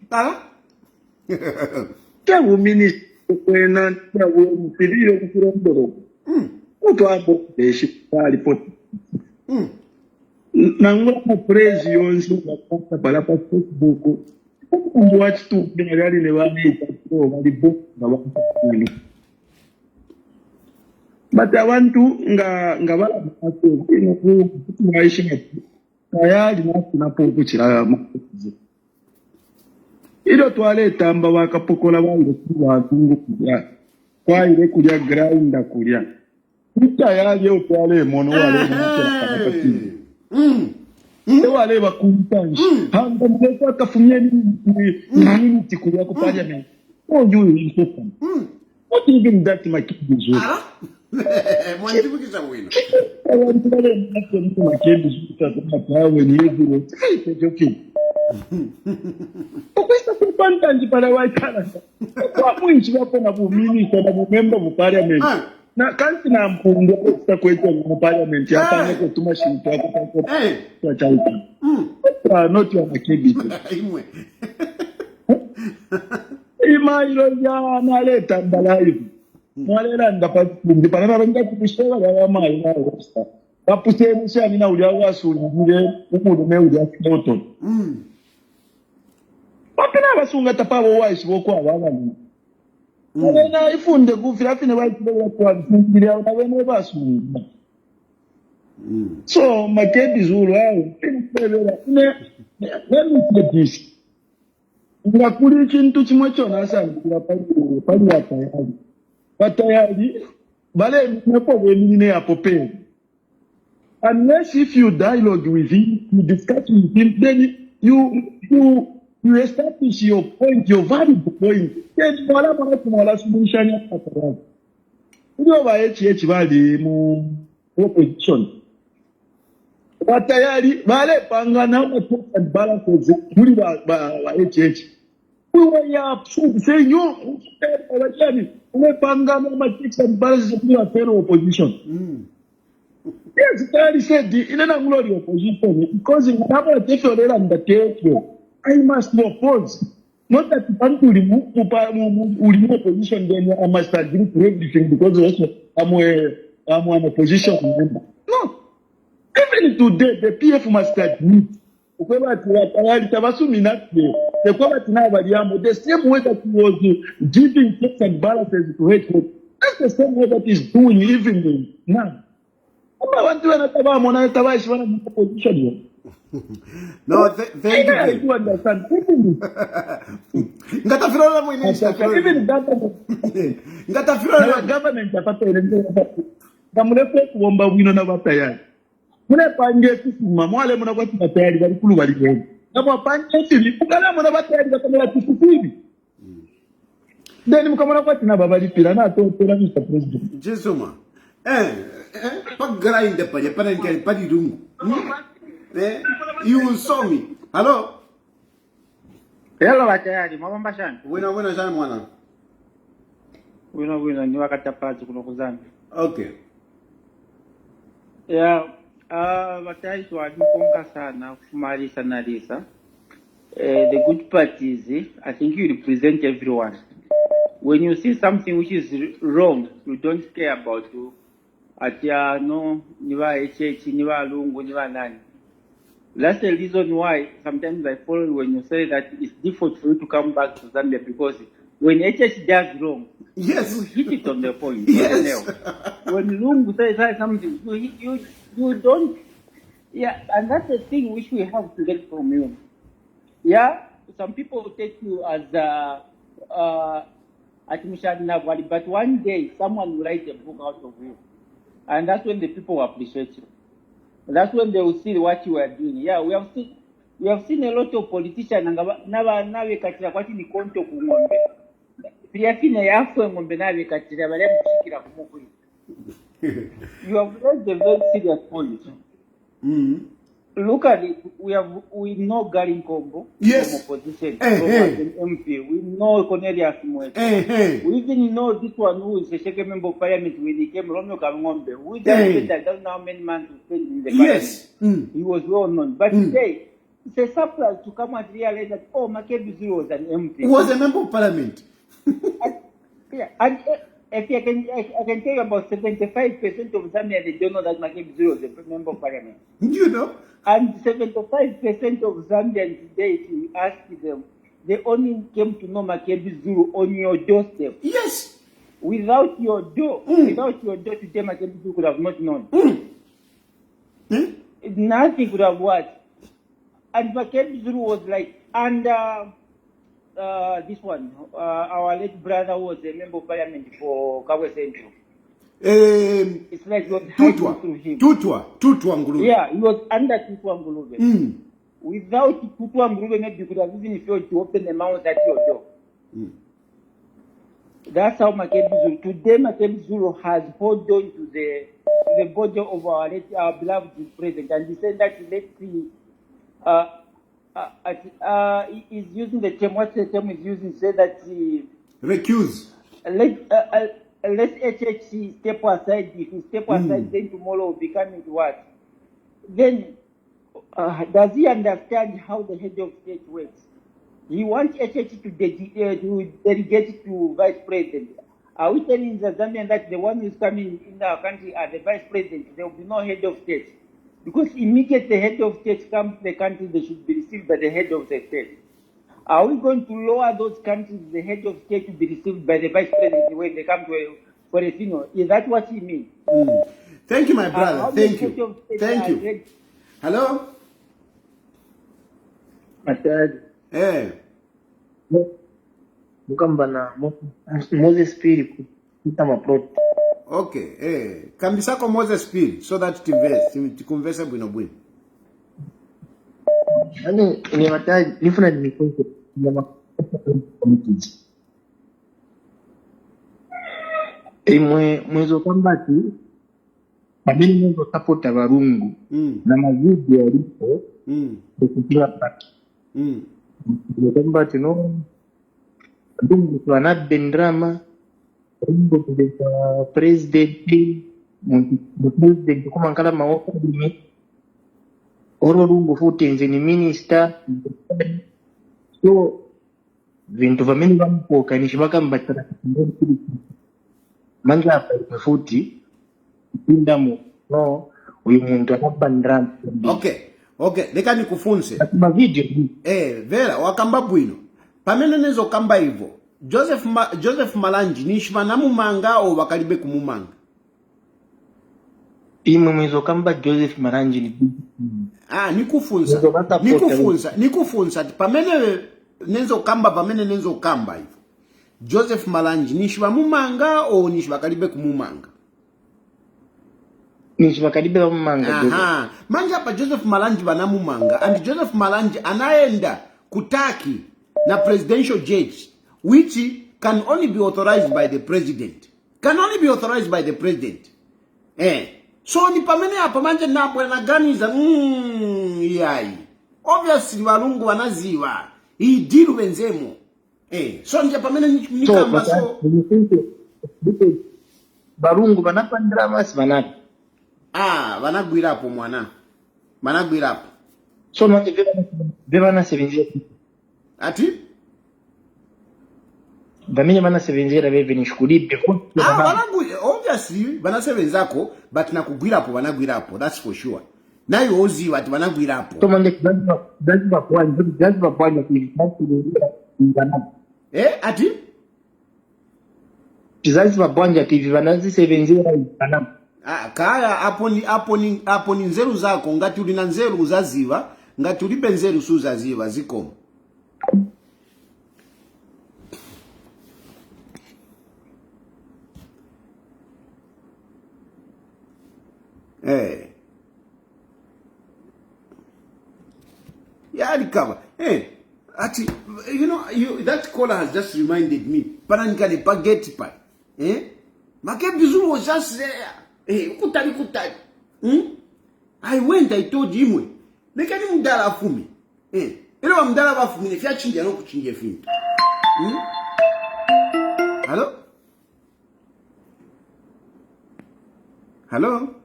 Tabu minister kwena tabu mpidiro kufurondoro. Utwapo veshi pa report. Nangwa praise yonzi wakata balapa Facebook. Watch tu binagari lewani itato wali book na wakata kuli. But I want to ngabala mako ino kutumaisha matu. Tayali na kuchira makuzi. Ilo twale tamba wakapokola wangu kwa kungu kuja. Kwa ile kuja grinder kuja. Tayali yo twale mono wale mwache wale bakumpanji. Hanga mleka kafumia nini tikulia kwa parliament. Oh, you important. What even that Makebi Zulu? Mwantibu kisa wino. Wale Makebi Zulu kwa tawe ni hivi. Hey, joking. Okwesa Bantanji para waitana. Kwa mwinchi wapo na buminister na bumember bu parliament. Na kansi na mpundu kwa kwetu mu parliament hapa niko tuma shinto kwa chauta. Not your Makebi. Imwe. Ima ilo ya naleta mbalayi. Mwalera ndapati panana ranga kushora ya mai na rosta. Bapuse musha nina ulia wasulire umudume ulia moto. Wapina basunga tapabo waisi boko abana. Wena ifunde kufira fine waisi boko kwa ngira na wene basunga. So Makebi Zulu let me say this. Ngakuri chintu chimwe chona asangura pali Tayali. Tayali bale nepo wenine hapo pe. Unless if you dialogue with him, you discuss with him, then you establish your point, your valid point. Then wala solution hapa. Ndio ba HH bali mu opposition. Tayali bale pangana na checks and balances muri ba HH. We were absurd saying you pangana na checks and balances muri a opposition. Yes, Tayali said in an glory opposition because in Napa Teflor and the Teflor, I must oppose. Not that you want to remove opposition, then I must agree to everything because also I'm an opposition member. No. Even today, the PF must admit. The same way that he was giving checks and balances to hatred, that's the same way that he's doing even now. No, thank you. I do understand. Ngatafirana mwenyesha. Even Ngatafirana government kamulepe kuomba wino na Tayali. Mune pange kusuma mwale muna kwa Tayali bali kulu bali kwenda. Kama pange tili kugala muna Tayali bakamela kusufiri. Then mkamona kwa tina babali pila na to Mr. President. Jesuma. Pagara inde pa pana nke pa di Lungu. You saw me. Hello. Hello Tayali, mabamba shani. Wena shani mwana. Wina ni wakati pati kuno kuzana. Okay. Yeah, Tayali tuwajikonga sana kufumalisa na lisa. The good part is, I think you represent everyone. When you see something which is wrong, you don't care about you. Atia no, niwa HH, niwa Lungu, niwa nani. That's the reason why sometimes I follow when you say that it's difficult for you to come back to Zambia because when HH does wrong, yes, you hit it on the point. Yes. When Lungu says something, you don't. Yeah, and that's the thing which we have to get from you. Yeah, some people take you as but one day someone will write a book out of you. And that's when the people will appreciate you. That's when they will see what you are doing. Yeah, we have seen a lot of politicians nawe katira kwati ni konto ku ngombe. Priafine yafwe ngombe nawe katira bale mshikira kumukuri. You have raised a very serious point. Look at it. We know Garin Kombo yes. from opposition, from an MP. We know Cornelius Mwete. We even know this one who is a Sheke member of parliament when he came, Romeo Kamongombe. We just said that doesn't know how many months he spent in the parliament. He was well known. But today, it's a surprise to come and realize that, oh, Makebi Zulu was an MP. He was a member of parliament. And if I can tell you about 75% of Zambia, they don't know that Makebi Zulu was a member of parliament. You know? And 75% of Zambians today, if you ask them, they only came to know Makebi Zulu on your doorstep. Yes. Without your door, today Makebi Zulu could have not known. Nothing could have worked. And Makebi Zulu was like under this one. Our late brother was a member of parliament for Kabwe Central. It's like he was hiding through him. Tutwa Ngulube. Yeah, he was under Tutwa Ngulube. Without Tutwa Ngulube, maybe you could have even failed to open the mouth at your door. That's how Makebi Zulu. Today, Makebi Zulu has held on to the body of our beloved president, and he said that let's see He's using the term. What's the term he's using? Say that Recuse. let HHC step aside. If you step aside, then tomorrow will be coming to what? Then does he understand how the head of state works? He wants HHC to delegate to vice president. Are we telling the Zambian that the one who's coming in our country are the vice president? There will be no head of state. Because immediately the head of state comes to the country, they should be received by the head of the state. Are we going to lower those countries, the head of state to be received by the vice president when they come for a funeral? Is that what he means? Thank you, my brother. Thank you. Thank you. Hello? Hey. Moses Piri maplot. Okay. Kambisa ko Moses Piri so that ticonversa bwino bwino. Ani ni mataji nifuna ni konse ya committees. Mwezo kambati pabili mwezo support Lungu na mazidi yalipo kupitia paki. Kambati no Lungu twana bendrama Lungu kwa president kuma nkala maoka bimi oro Lungu futi nzini minister so vintu vamene vamukoka vakambatira manja apa futi pindamo no uyu muntu akabandira. Okay leka nikufunse ma video vera wakamba bwino pamene nezo kamba hivyo Joseph Malanji nishima namumanga o wakalibe kumumanga imwe mwezo kamba Joseph Malanji ni nikufunsa pamene nenzo kamba hivyo Joseph Malanji nishima mumanga o nishima kalibe kumumanga? Nishima kalibe kumumanga. Manja hapa Joseph Malanji banamumanga and Joseph Malanji anaenda kutaki na presidential judge which can only be authorized by the president. So ni pamene hapa manje napo na ganiza yai. Obviously Walungu wanaziwa. Hii deal wenzemo. So nje pamene nikamba so Barungu banapandira masi banati. Banagwirapo mwana. Banagwirapo. So manje bana sevenjera. Ati? Bamenya bana sevenjera bebe nishikulipe kwa. Obviously bana sevenzako but nakugwirapo banagwirapo, that's for sure. Nayo ozi wati banagwirapo. So manje daziba kwa ati? Tizazi mabwanja TV vanazi sevenjera banam. Kaya hapo ni nzeru zako ngati uli na nzeru uzaziva, ngati ulibe nzeru suzaziva zikomo. Ati, that caller has just reminded me. Paranikale pageti pa. Makebi Zulu was just there. Kutali. I went, I told him, lekani mdala fumi. Ilo wa mdala wa fumi, nefia chinja no kuchinje fimi. Hello?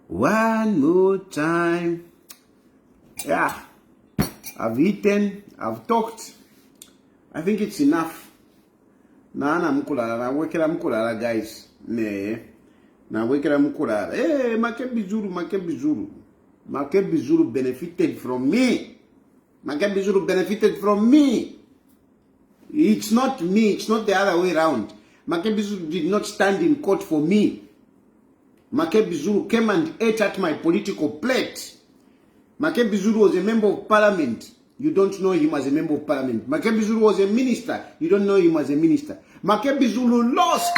One more time. Yeah, I've eaten, I've talked. I think it's enough. Na wekela mkulala guys. Na wekela mkulala. Makebi Zulu benefited from me. Makebi Zulu benefited from me. It's not me, it's not the other way around. Makebi Zulu did not stand in court for me. Makebi Zulu came and ate at my political plate. Makebi Zulu was a member of parliament. You don't know him as a member of parliament. Makebi Zulu was a minister. You don't know him as a minister. Makebi Zulu lost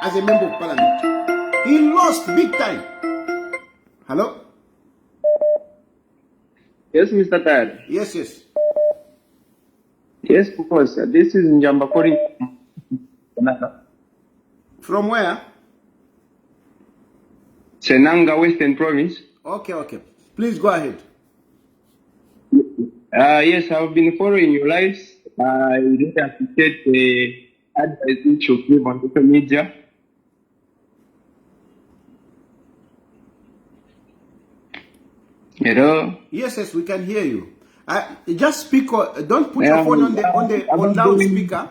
as a member of parliament. He lost big time. Hello? Yes, Mr. Tayali. Yes. Yes, because this is Njambakori. From where? Senanga, Western Province. Okay. Please go ahead. Yes, I've been following your lives. I really appreciate the advice which you give on social media. Hello. Yes, we can hear you. Just speak. Don't put your phone on loudspeaker.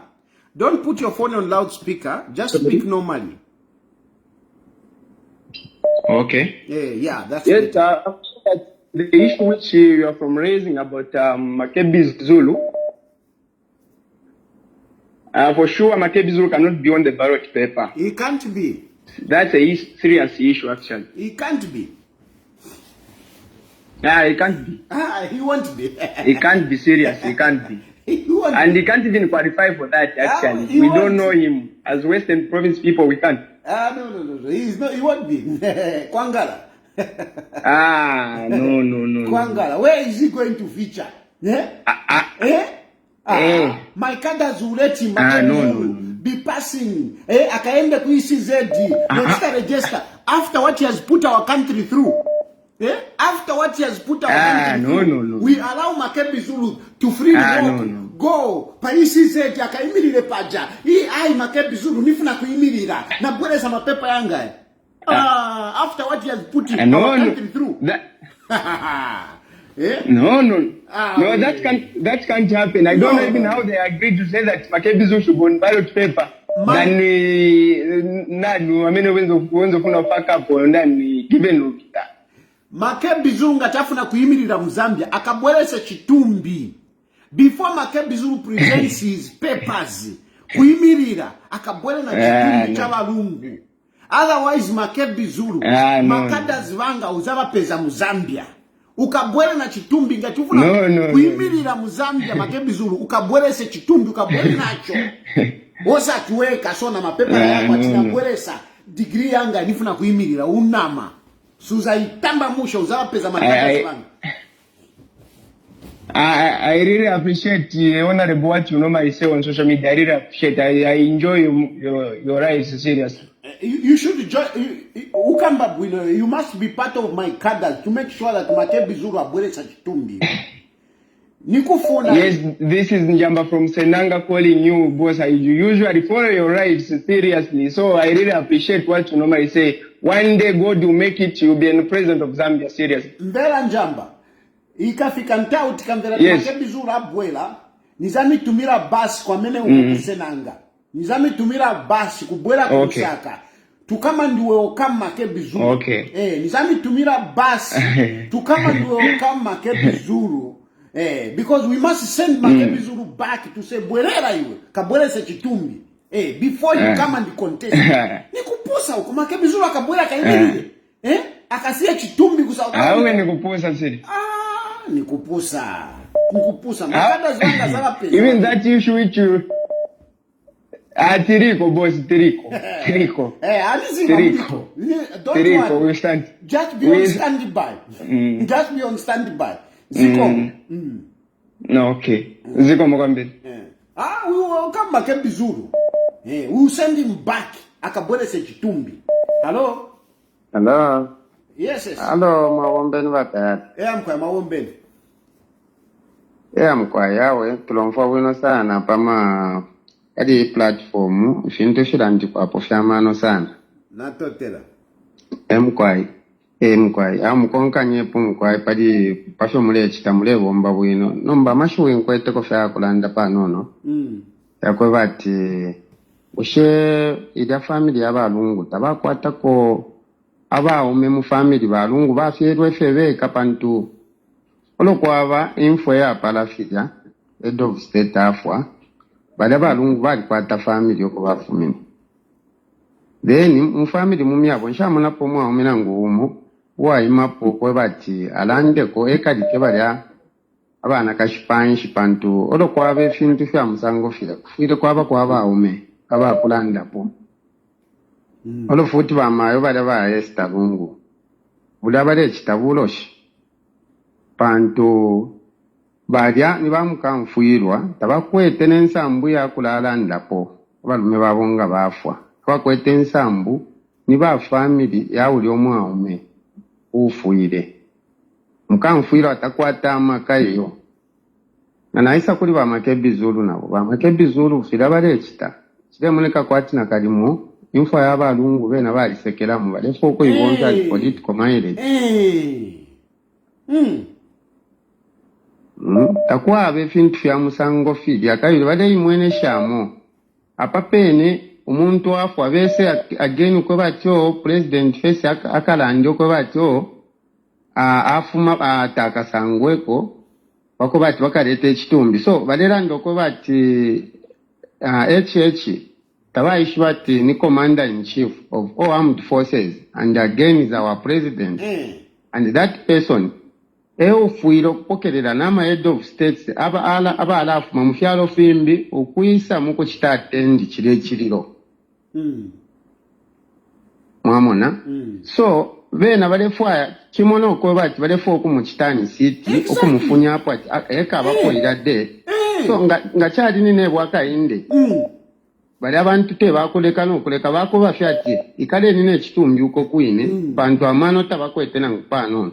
Don't put your phone on loudspeaker. Just speak normally. Okay. Yeah, that's Yes, better. the issue which you are from raising about Makebi Zulu. For sure, Makebi Zulu cannot be on the ballot paper. He can't be. That's a serious issue, actually. He can't be. He can't be. He won't be. He can't be serious. He can't be. And he can't even qualify for that, actually. We don't know him. As Western Province people, we can't. No. He's not. He won't be. Kwangala. No. Kwangala. Where is he going to feature? My cadres will let him be passing. Akaenda ku ECL. Register. After what he has put our country through. After what he has put our country through. No. We allow Makebi Zulu to freely walk. Go. Pa ECL akaimirire paja. Makebi Zulu nifuna kuimirira. Na bweleza mapepa yanga. After what he has put our country through. No, that can't happen. I don't know even how they agreed to say that Makebi Zulu should go on ballot paper. Then when the fuck up and then given Makebi Zulu ngatafuna kuimirira mu Zambia akabwelesa chitumbi. Before Makebi Zulu presents his papers kuimirira akabwele na chitumbi cha Lungu. Otherwise Makebi Zulu makadazi vanga uzaba peza mu Zambia. Ukabwele na chitumbi ngatufuna kuimirira mu Zambia Makebi Zulu ukabwelese chitumbi ukabwele nacho. Osa kiweka sona mapepa yako atinabwelesa degree yanga nifuna kuimirira unama. Suza itamba musha uzaba peza makadazi vanga. I really appreciate honorable what you normally say on social media. I really appreciate. I enjoy your rights seriously. You should join. You must be part of my cadre to make sure that Makebi Zulu abwelesa chitumbi. Yes, this is Njamba from Senanga calling you, boss. You usually follow your rights seriously, so I really appreciate what you normally say. One day God will make it, you'll be in the president of Zambia seriously. Mbela Njamba. Ikafika ntao tikamvela Makebi Zulu abwela. Nizami tumira basi kwa mene Senanga. Nizami tumira basi kubwela kusaka. Tukama ndiwe okama Makebi Zulu. Nizami tumira basi. Tukama ndiwe okama Makebi Zulu. Because we must send Makebi Zulu back to say bwerera iwe. Kabwele se chitumbi. Before you come and contest. Nikupusa uko Makebi Zulu akabwela kaimiri. Akasia chitumbi kusauka. Awe nikupusa siri. Nikupusa. Makada zwanga zala pesa. Even that issue which you Tiriko, boss, Tiriko. Don't Tiriko, worry. we stand. Just be on standby. Just be on standby. Ziko. No, okay. Ziko Mogambili. We will come Makebi Zulu. We will send him back. Akabwele se chitumbi. Hello? Hello. Yes. Hello, mawombeni batata. Mkwa mawombeni. Mkwa yawe tulomfa wino sana pama kadi platform finto shirandi kwa pofyamano sana. Natotela. Mkwai amukonka nyepu mkwai padi pasho mule chitamule bomba wino nomba mashuwe nkwete kofya kulanda pa nono. Yakwe bati ushe ida family yaba Lungu tabakwata ko aba ume mu family ba Lungu bafirwe febe kapantu olokwaba info ya palafia head of state afwa bale ba Lungu bali kwata family yoko bafumini then mu family mumi abo nshamuna pomwa umina ngumu wa imapo kwe bati alande ko ekadike balya abana kashipanshi pantu olokwaba efintu fya musango fira kwaba ume aba kulanda po olofuti bamayo bale ba Esther Lungu bulabale kitabuloshi pantu balya nibamukamfuirwa tabakwete n'ensambu yakulala ndapo abalume babonga bafwa bakwete ensambu niba family yawuli omwaume ufuire mukanfuira atakwata amaka iyo anaisa kuli ba Makebi Zulu nabo ba Makebi Zulu fira bale ekita kire muneka kwatina kalimu info yaba Lungu bena bali sekeramu bale foko ibonza political minded takwa abe fintu ya musango fidi akayire bale imwene shamo apapene umuntu afu abese ageni ko batyo president face akalanje ko batyo afuma atakasangweko wako bati wakaleta ekitumbi so balera ndoko bati tabayishi bati ni commander in chief of all armed forces and again is our president and that person eofuiro kupokerera nama head of states aba alafuma mufyalo fimbi okuisa muko kitatendi kirekiriro mwamona so bena balefwa kimono okwe bati balefwa okumukitani siti okumufunya hapo eka abakoiradde so nga kyali nine bwaka inde bali abantu te bakoleka nokuleka bakoba fyati ikale nine ekitumbi uko kwine bantu amano tabakwetena ngupano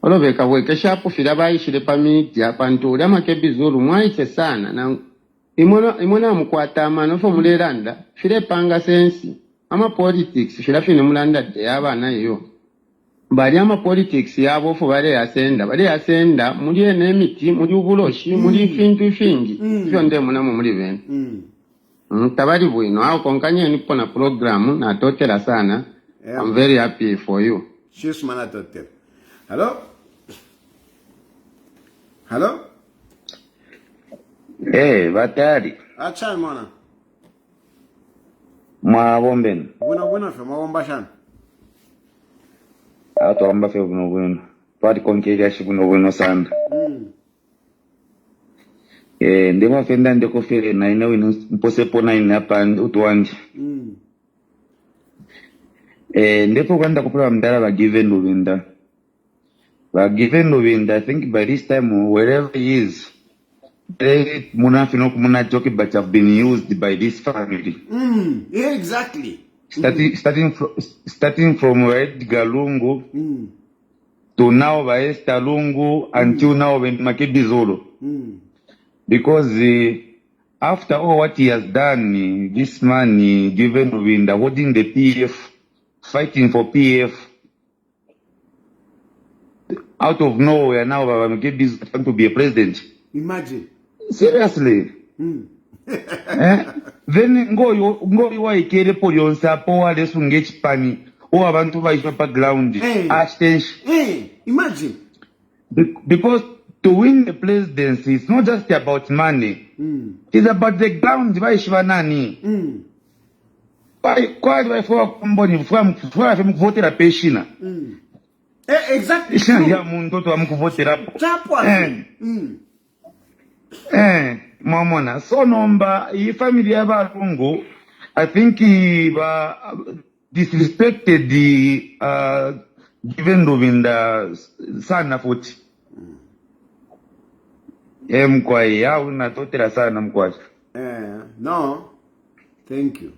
olobeka bwekesha hapo fira bayishire pamiti abantu uli Makebi Zulu mwaite sana na imona mukwata amano fo muleranda fire panga sensi ama politics fira fine mulanda de abana yo bali ama politics yabo fo bale yasenda muli enemiti muli ubuloshi muli fintu fingi byo nde munamo muli bene tabali bwino aho konkanye ni pona program na totera sana. I'm very happy for you. Cheers mana totera. Hello? Batari. Acha mwana. Mwabombeni. Buna fe mawomba shana. Amba fe buno. Pati konkeria shi buno sana. Ndema fenda ndeko fere na ina wino mpose pona ina hapa utuwanje. Ndipo kwenda kupura mdara wa given Luvinda. I think by this time, wherever he is, Muna joke, but have been used by this family. Yeah, exactly. Starting from Edgar Lungu to now by Esther Lungu until now by Makebi Zulu. Because after all what he has done, this man given Luvinda, holding the PF, fighting for PF, out of nowhere now Makebi is trying to be a president. Imagine. Seriously. Then ngo waikere polionsa po alesu ngechipani o abantu baisha pa ground imagine. Because to win the presidency it's not just about money. It's about the ground baisha nani. Kwa for komboni from votera peshina. Exactly. Ya mtoto amkuvotera. Mamona so nomba iyi family yaba Lungu I think disrespected the given Luvinda sana futi mkwai ya unatotera sana mkwacha no thank you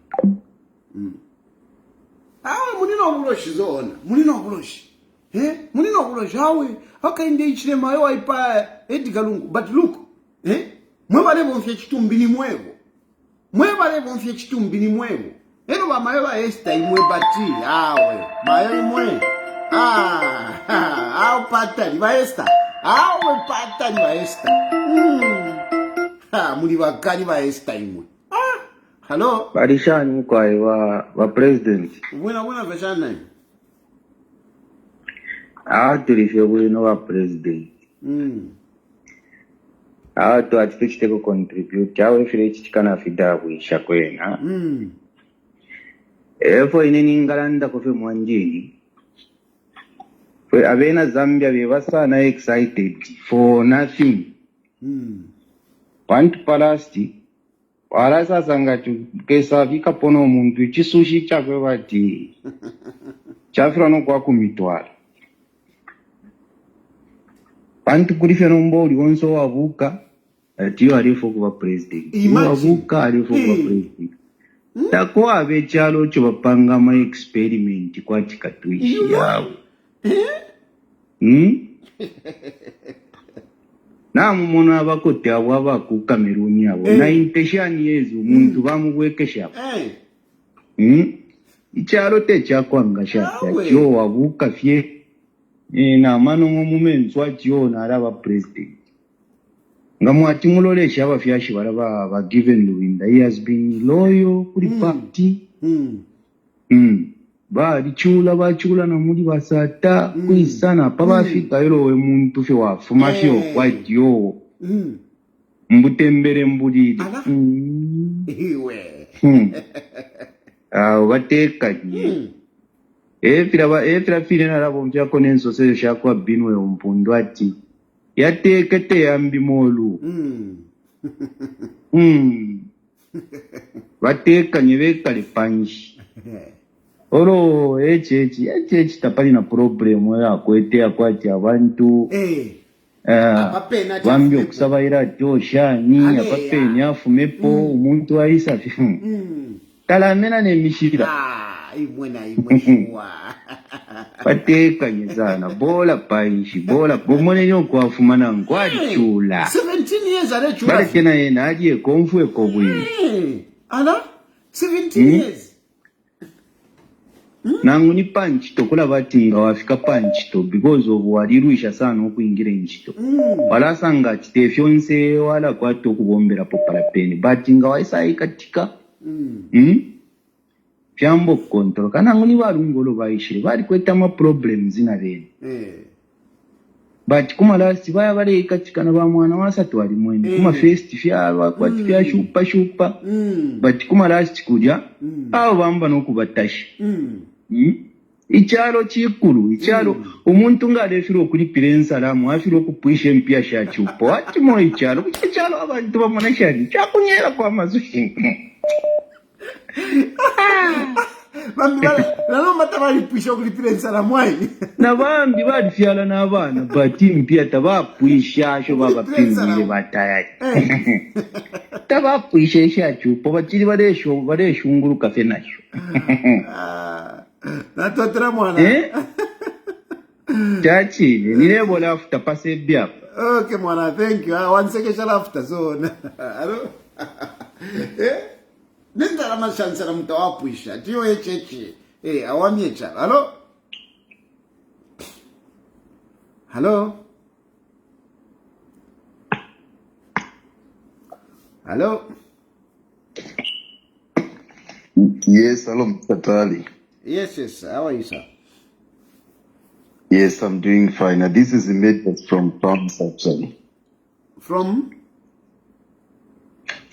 munino buloshi zona munino buloshi hawe akainde ichirema yo aipa Edgar Lungu but look mwebale bonfye chitumbini mwebo eno ba mayo ba Esther imwe bati awe mayo imwe patani ba Esther patani ba Esther muli bakali ba Esther imwe hello barishani kwa wa president buna veshana tulifye bwino wa president to atifechiteko contribute awe fire chitikana fida kuisha kwena efo ineni ngalanda kofe mwanjini avena Zambia bevasana excited for nothing want palasti warasasa ngati kesavika pono muntu chisushi chakwe vati chafira nokwa kumitwara pantu kurifya nomboli wonso wavuka tiyo alifo kuwa president wavuka alifo kuwa president tako abe chalo cho bapanga ma experiment kwa chikatuishi yao Namu mona abakote abo abaku Cameroon abo 90 years umuntu bamugwekesha ichalo te chakwanga shaka kyo wabuka fye na mano mumenzi wacho na araba president ngamwati mulolesha abafyashi baraba ba given Luwinda. He has been loyal kuri party bachula na muri basata kwisana pabafika yorowe muntu fe wafuma fyo white yo mbutembere mbuliri Iwe. bateka efira fire narabo mvyako nenso seyo shakwa binwe umpundu ati yateka te yambi molu bateka nyebeka lipanji oro echechi tapali na problem ya kwete akwati abantu bambi okusabaira toshani apapeni afumepo umuntu aisa talamena nemishira imwena bateka nyezana bola paishi bola bomone nyoko afumana ngwadi chula 17 years are chula bale kena yena aje konfu ekobwi ala 17 years nangu ni panchito kula batinga wafika panchito because of waliruisha sana okuingira inchito wala sanga chitefyonse wala kwato kubombera popala peni batinga waisa ikatika Jambo control kana ngoni balungolo bayishire bali kweta ma problems ina bene but kuma last baya bale ikachikana ba mwana wasatu ali mwene kuma first fyalwa kwati fya shupa but kuma last kuja abo bamba nokubatasha ichalo chikuru umuntu ngalefiro kuri pirensalamu afiro kupwisha mpya sha chupo ati mo ichalo abantu bamona shari chakunyera kwa mazushi bambi lalo matabali pisho kulipirensa la mwai na bambi badifyala n'abana bati mpya tabapwisha sho babapindile batayari tabapwisha shachupo bakiri bareshunguruka fe nasho natotera mwana chachi nilebola after passe bya okay mwana thank you one second after zone alo Nenda la mashansa na mtawapuisha. Tiyo echeche. Awamie cha. Halo? Halo? Halo? Yes, hello, Mr. Tayali. Yes. How are you, sir? Yes, I'm doing fine. This is Immediate from France, actually. From?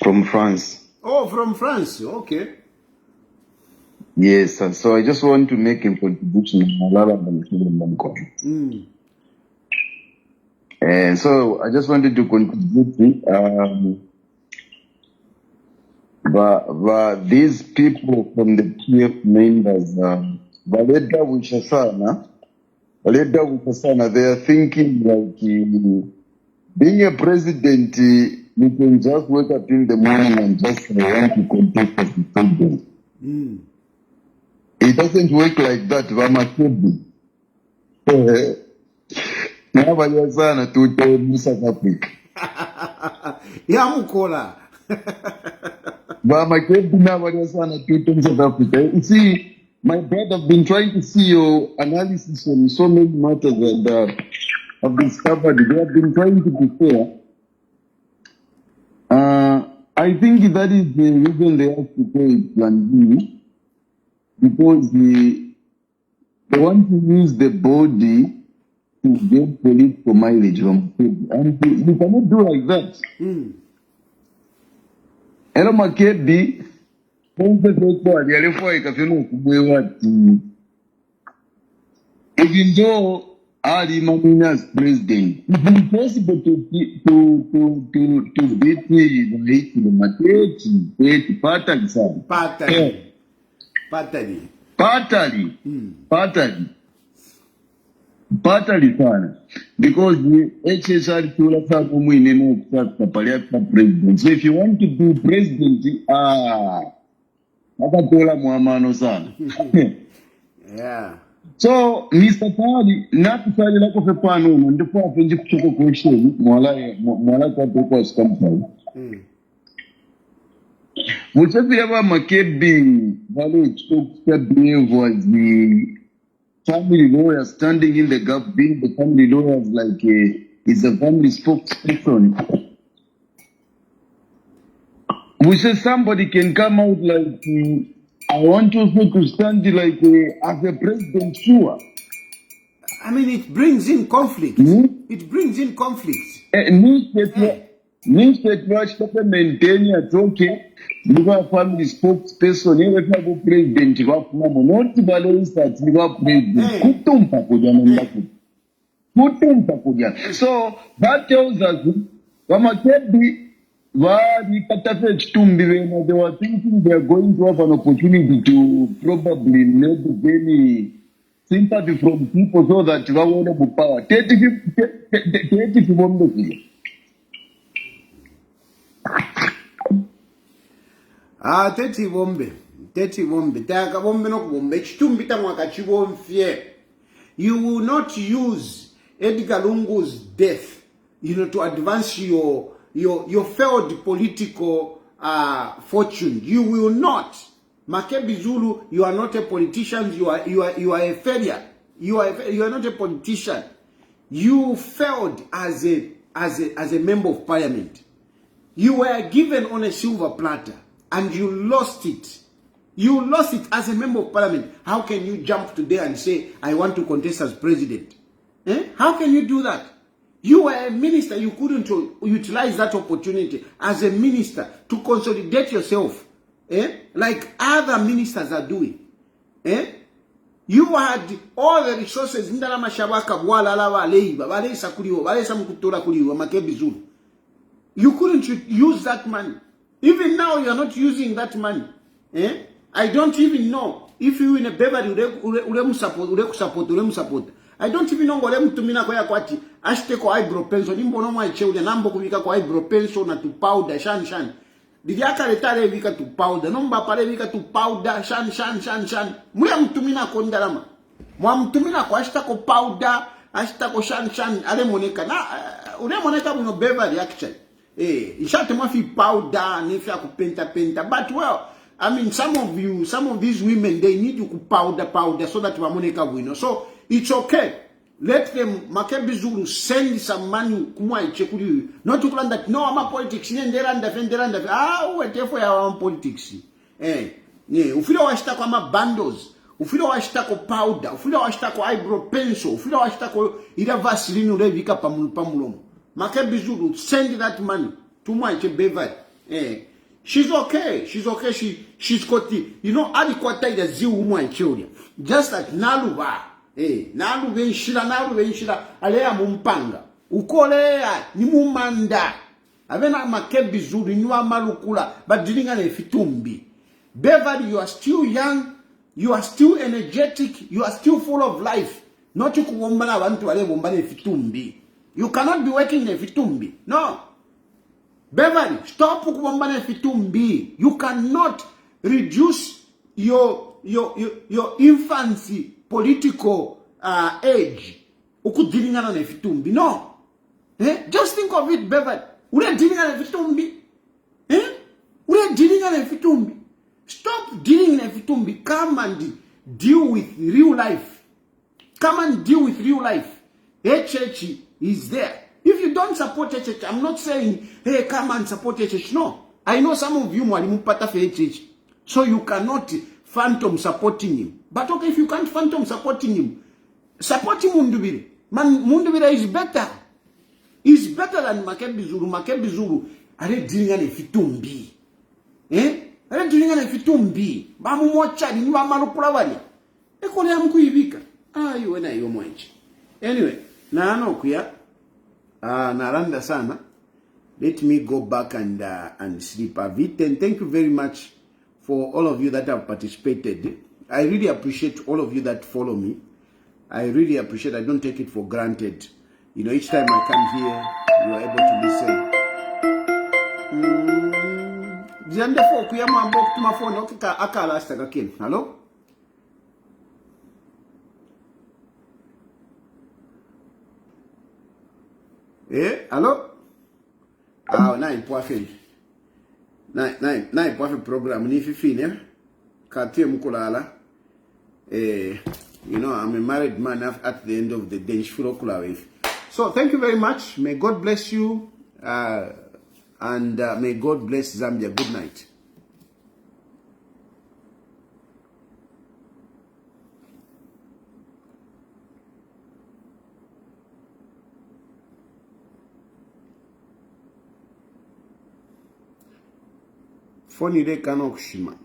From France. Oh, from France. Okay. Yes, and so I just want to make a contribution. And so I just wanted to contribute. But these people from the PF members, Valeda Wishasana, they are thinking like being a president. You can just wake up in the morning and just want to contest as the president. It doesn't work like that, Makebi. Never yasana to South Africa. Yamukola. Makebi never yasana to South Africa. You see, my brother, I've been trying to see your analysis on so many matters that I've discovered. They have been trying to be fair. I think that is the reason they have to pay Plan B, because they want to use the body to get political mileage from Makebi. And you cannot do like that. Hello, Makebi. Even though Ali Mamina's president, it's impossible to beat the Mateti, Patali sana. Because the HSR Kula Sabu Mwinemo Paliata president. So if you want to be president, Akatola Muamano sana. Yeah. So, Mr. Tayali, not to tell you like of a pan woman, the poor thing to check a question, more like what was come from. Whichever Makebi Valley was the family lawyer standing in the gap, being the family lawyer like is a family spokesperson. We say somebody can come out like, I want also to stand like as a president, sure. I mean, it brings in conflict. It brings in conflicts. Means that watch to maintain your okay. You are family spokesperson, you are president, you are not the balance that you are president. So that tells us Makebi they were thinking they are going to have an opportunity to probably maybe gain sympathy from people so that you are able power. 30 people. 30 bombe. Taka bombe no bombe. Chitumbi tamwaka chibomfye. You will not use Edgar Lungu's death, to advance your failed political fortune. You will not. Makebi Zulu, you are not a politician. You are a failure. You are not a politician. You failed as a member of parliament. You were given on a silver platter and you lost it. You lost it as a member of parliament. How can you jump today and say, I want to contest as president? How can you do that? You were a minister. You couldn't utilize that opportunity as a minister to consolidate yourself, like other ministers are doing. You had all the resources. You couldn't use that money. Even now, you are not using that money. I don't even know if you in a Beverly support. I don't even know what I'm to mina kwa kwati. Ashte ko eyebrow pencil. Nimbo no mwa iche nambo kuvika kwa eyebrow pencil na to powder shan. Didiaka letare vika to powder. Nomba pare vika to powder shan. Muya mtumina ko ndalama. Mwa mtumina ko ashta ko powder, ashta ko shan. Ale moneka na ule moneka muno Beverly actually. Ishate mwa fi powder nefia ku penta. But well, I mean, some of these women, they need you to powder so that wamoneka wino. So it's okay. Let them Makebi Zulu send some money kumwa ichekuli. Not to plan that no, I'm a politics. Whatever your own politics. Ufilo washita kwa bundles. Ufilo washita kwa powder. Ufilo washita kwa eyebrow pencil. Ufilo washita kwa ila vaseline urevika pamulomo. Makebi Zulu send that money to my Beverly. She's okay. She's got the, adequate ida ziu umwa children. Just like Naluba. Naluba inshira, alea mumpanga. Ukolea, ni mumanda. Avena Makebi Zulu, niwa malukula, but dilinga ne fitumbi. Beverly, you are still young, you are still energetic, you are still full of life. Not you kuwombana wantu wale wombane fitumbi. You cannot be working in a fitumbi. No. Beverly, stop kuwombana fitumbi. You cannot reduce your infancy political age. Ukudilingana na fitumbi. No. Just think of it, Beverly. Ule dilingana na fitumbi. Ule dilingana na fitumbi. Stop dealing na fitumbi. Come and deal with real life. Come and deal with real life. HH is there. If you don't support HH, I'm not saying, hey, come and support HH. No. I know some of you mwalimupata for HH. So you cannot phantom supporting him. But okay, if you can't phantom supporting him, support him Mundubire. Man, Mundubire is better. He's better than Makebi Zulu. Makebi Zulu, are dealing on a fitumbi. Are dealing on a fitumbi. Bamu mocha, ni wa malupula wali. Eko le amkuivika. You and I, you mwenchi. Anyway, na ano kuya. Naranda sana. Let me go back and sleep a bit. And thank you very much for all of you that have participated. I really appreciate all of you that follow me. I really appreciate. I don't take it for granted. Each time I come here, you are able to listen. Hello? Hello? Ah, na important. Na important program ni fifine. Katie mukulala. You know, I'm a married man at the end of the day. So thank you very much. May God bless you. And may God bless Zambia. Good night. Phone ide kana okushima.